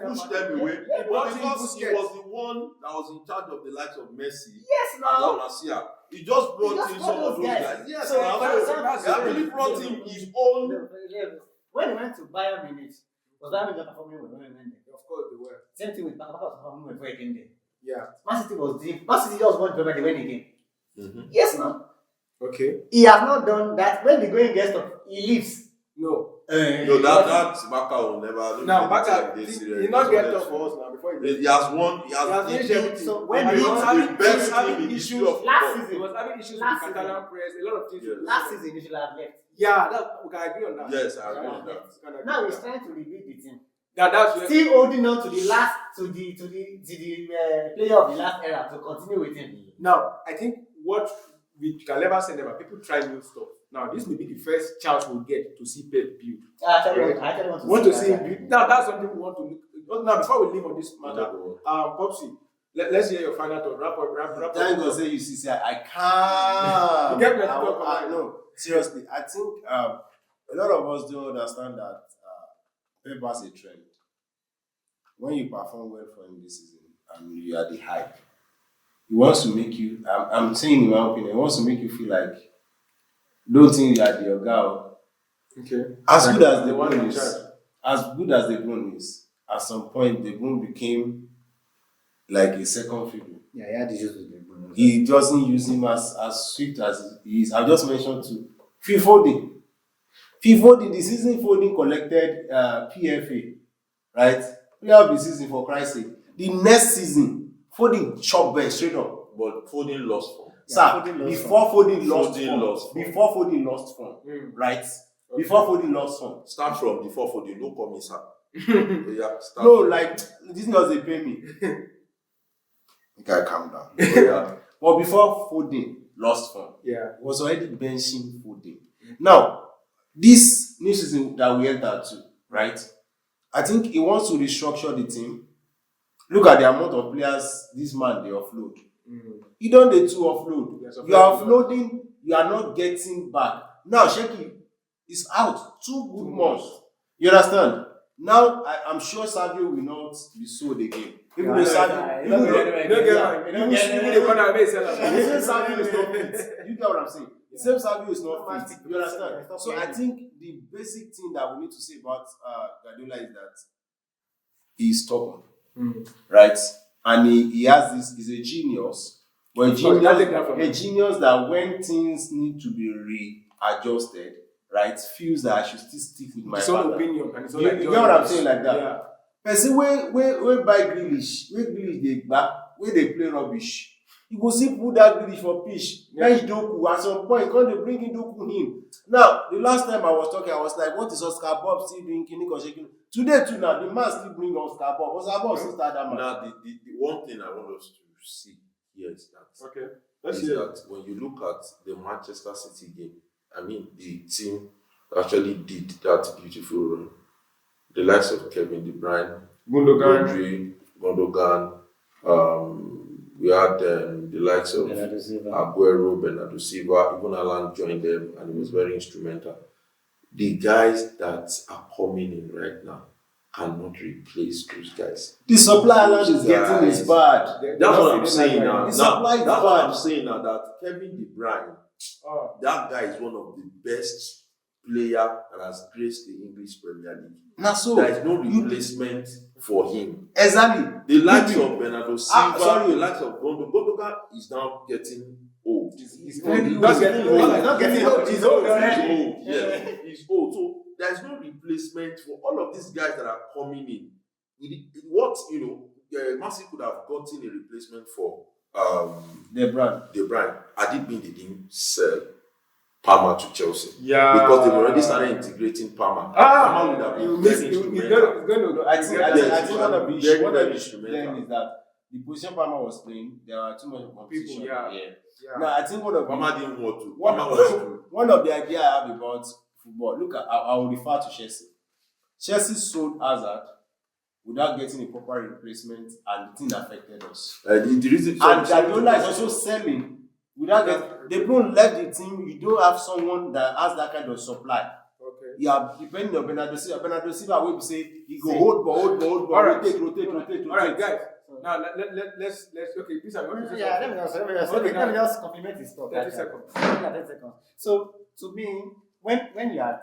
Speaker 2: Pushed them away. But because he was the one that was in charge of the likes of Messi.
Speaker 4: Yes, now.
Speaker 2: He just brought in some of those guys. Yes,
Speaker 4: so
Speaker 2: he actually brought in his own.
Speaker 4: When he went to Bayern Munich, was Bayern Munich performing well when he went there?
Speaker 1: Of course they were.
Speaker 4: Same thing with Baka was performing well before he came there.
Speaker 1: Yeah.
Speaker 4: Man City just won Premier League when he came. Yes, now.
Speaker 1: Okay.
Speaker 4: He has not done that. When the going gets up, he leaves.
Speaker 1: No.
Speaker 2: No, that Baka will never.
Speaker 1: Now Baka, he not get up for us now before
Speaker 2: he has won. He has
Speaker 1: finished everything.
Speaker 4: So when
Speaker 2: he was
Speaker 1: having
Speaker 2: issues
Speaker 4: last season,
Speaker 1: he was having issues with the Catalan press. A lot of things.
Speaker 4: Last season, he should have left.
Speaker 1: Yeah, we can agree on that.
Speaker 2: Yes, I agree on that.
Speaker 4: Now he's trying to rebuild the team.
Speaker 1: That's
Speaker 4: still holding on to the last to the player of the last era to continue with him.
Speaker 1: Now, I think what we can never say never. People try new stuff. Now, this may be the first chance we'll get to see Pep build.
Speaker 4: I actually want to
Speaker 1: see him build. Now, that's something we want to look. Now, before we leave on this matter, Popsy, let's hear your final thought. Wrap up.
Speaker 3: Thank God, say you see, I can't.
Speaker 1: You get me to talk about
Speaker 3: no, seriously, I think a lot of us don't understand that Pep has a trend. When you perform well for him this season and you are the hype, he wants to make you, I'm saying in my opinion, he wants to make you feel like, don't think you are the girl.
Speaker 1: Okay.
Speaker 3: As good as the one is, at some point De Bruyne became like a second fiddle.
Speaker 4: Yeah, he had issues with the Bruno.
Speaker 3: He doesn't use him as swift as he is. I just mentioned to Phil Foden. Phil Foden, the season Foden collected PFA, right? Player of the season for Christ's sake. The next season, Foden chopped back straight up.
Speaker 2: But Foden lost form.
Speaker 3: Sir,
Speaker 4: Foden lost
Speaker 3: before Foden lost
Speaker 2: Foden
Speaker 3: form,
Speaker 2: lost form.
Speaker 3: before Foden lost form, right? Before Foden lost form.
Speaker 2: Start from before Foden, no come inside. Yeah, start.
Speaker 3: No, like this was a pay me. You gotta calm down.
Speaker 2: Yeah.
Speaker 3: But before Foden lost form,
Speaker 1: Yeah.
Speaker 3: he was already benching Foden. Now, this new season that we entered to, right? I think he wants to restructure the team. Look at the amount of players this man they offload. You don't need to offload.
Speaker 1: Yes,
Speaker 3: You are offloading, you are not getting back. Now, Shecky is out 2 good months. You understand? Now, I'm sure Savio will not be sold again. Even though Savio, even though Savio is not fit. You get what I'm saying? The same Savio is not fit. You understand? So I think the basic thing that we need to say about Guardiola is that he's stubborn, right? And he has this. He's a genius, but a genius that when things need to be readjusted, right, feels that I should still stick with my
Speaker 1: His own
Speaker 3: pattern.
Speaker 1: opinion and his own
Speaker 3: You get what I'm saying like that?
Speaker 1: Yeah.
Speaker 3: Person wey buy Grealish, wey Grealish dey gba, wey dey play rubbish, you go see put that Grealish for pitch. Bench Doku at some point, come dey bring in Doku in. Now, the last time I was talking, I was like, what is Oscar Bob still doing? Today too now, the man still bring Oscar Bob. Oscar Bob still start that man.
Speaker 2: Now, the one thing I want us to see here is that,
Speaker 1: Okay.
Speaker 2: that when you look at the Manchester City game, I mean, the team actually did that beautiful run. The likes of Kevin De Bruyne,
Speaker 1: Gundogan,
Speaker 2: Gundogan, we had the likes of
Speaker 4: Bernardo Silva.
Speaker 2: Aguero, Bernardo Silva, even Alan joined them, and it was very instrumental. The guys that are coming in right now cannot replace those guys.
Speaker 3: The supply line is
Speaker 2: Those
Speaker 3: getting is
Speaker 2: guys.
Speaker 3: bad.
Speaker 2: That's what I'm saying now.
Speaker 3: The supply is
Speaker 2: That's what
Speaker 3: bad.
Speaker 2: I'm saying now. That Kevin De Bruyne, that guy is one of the best player that has graced the English Premier League.
Speaker 3: Now so
Speaker 2: There is no replacement for him.
Speaker 3: exactly.
Speaker 2: The likes of Bernardo Silva,
Speaker 3: sorry.
Speaker 2: the likes of Gundogan is now getting old.
Speaker 1: He's
Speaker 3: not getting old.
Speaker 1: Not getting old. He's old.
Speaker 2: Yeah, he's old. So there's no replacement for all of these guys that are coming in. What Man City could have gotten a replacement for
Speaker 3: The brand.
Speaker 2: De Bruyne. I did mean they didn't sell Palmer to Chelsea.
Speaker 1: Yeah.
Speaker 2: Because they've already started integrating Palmer. Palmer would have been very instrumental.
Speaker 3: I think one of the
Speaker 2: Very,
Speaker 3: issues
Speaker 2: very
Speaker 3: then
Speaker 2: instrumental.
Speaker 3: is that the position Palmer was playing, there are too much competition.
Speaker 1: People, yeah.
Speaker 2: Yeah.
Speaker 3: Now I think
Speaker 2: Palmer didn't want to. Palmer was to.
Speaker 3: one of the ideas I have about football. Look, I will refer to Chelsea. Chelsea sold Hazard without getting a proper replacement, and the thing affected us.
Speaker 2: The reason.
Speaker 3: And Guardiola is also selling without getting. They don't left the team. You don't have someone that has that kind of supply.
Speaker 1: Okay.
Speaker 3: You are depending on Bernardo Silva. Bernardo Silva will say he go hold ball,
Speaker 1: All right.
Speaker 3: rotate.
Speaker 1: All right, guys. Now let's okay. Please, I'm going to say
Speaker 4: Yeah, let me just compliment his talk.
Speaker 1: 30 seconds.
Speaker 4: 30 seconds. So, to me, when you are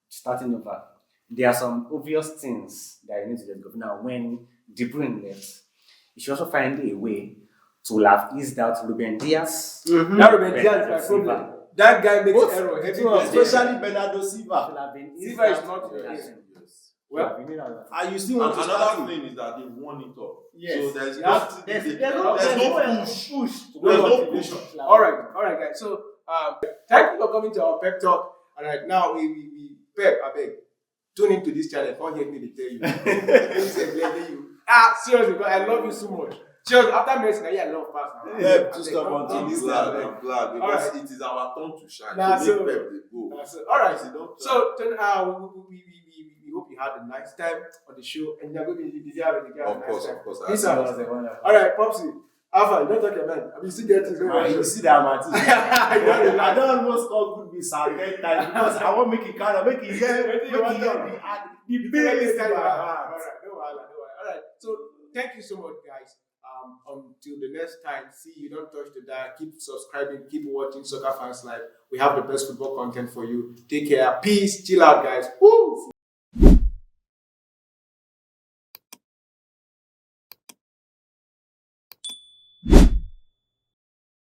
Speaker 4: starting over, there are some obvious things that you need to let go. Now, when De Bruyne left, you should also find a way to have eased out Ruben Diaz.
Speaker 1: That Ruben Diaz is my problem. That guy makes
Speaker 3: Both-
Speaker 1: error.
Speaker 3: Especially Bernardo Silva.
Speaker 4: Should have been eased
Speaker 1: Silva is
Speaker 4: out.
Speaker 1: not
Speaker 2: Yes.
Speaker 1: Well,
Speaker 3: And you still
Speaker 2: And
Speaker 3: want to start
Speaker 2: another
Speaker 3: him.
Speaker 2: thing is that they won it up.
Speaker 4: Yes.
Speaker 2: So there's
Speaker 4: There's
Speaker 2: no push.
Speaker 4: to
Speaker 2: There's
Speaker 4: go
Speaker 2: no
Speaker 4: motivation.
Speaker 2: push.
Speaker 1: all right, guys. So thank you for coming to our pep talk. All right, now we Pep, I beg, tune into this channel. Don't hate me to tell you. Seriously, because I love you so much. Seriously, after Messi, I love pass now.
Speaker 3: Yeah, to stop on
Speaker 1: Don't-
Speaker 3: to this
Speaker 1: don't-
Speaker 3: level.
Speaker 2: I'm glad because it is our turn to shine.
Speaker 1: Nah,
Speaker 2: So
Speaker 1: so-
Speaker 2: make Pep dey go.
Speaker 1: All right.
Speaker 2: They don't try.
Speaker 1: So we hope you had a nice time on the show, and you're going to be there with the guy.
Speaker 2: Of course.
Speaker 1: Peace
Speaker 2: I-
Speaker 1: out. All right, Popsy. Alpha, you don't talk your mind. I mean, still get things
Speaker 3: And
Speaker 1: going
Speaker 3: you
Speaker 1: on.
Speaker 3: see that Martin.
Speaker 1: don't
Speaker 3: I don't almost call good be some 10 times because I want make it kind of make it hear the biggest
Speaker 1: All
Speaker 3: time.
Speaker 1: right, no wahala. All right, so thank you so much, guys. Until the next time, see you don't touch the dial. Keep subscribing, keep watching Soccer Fans Live. We have the best football content for you. Take care, peace, chill out, guys. Woo!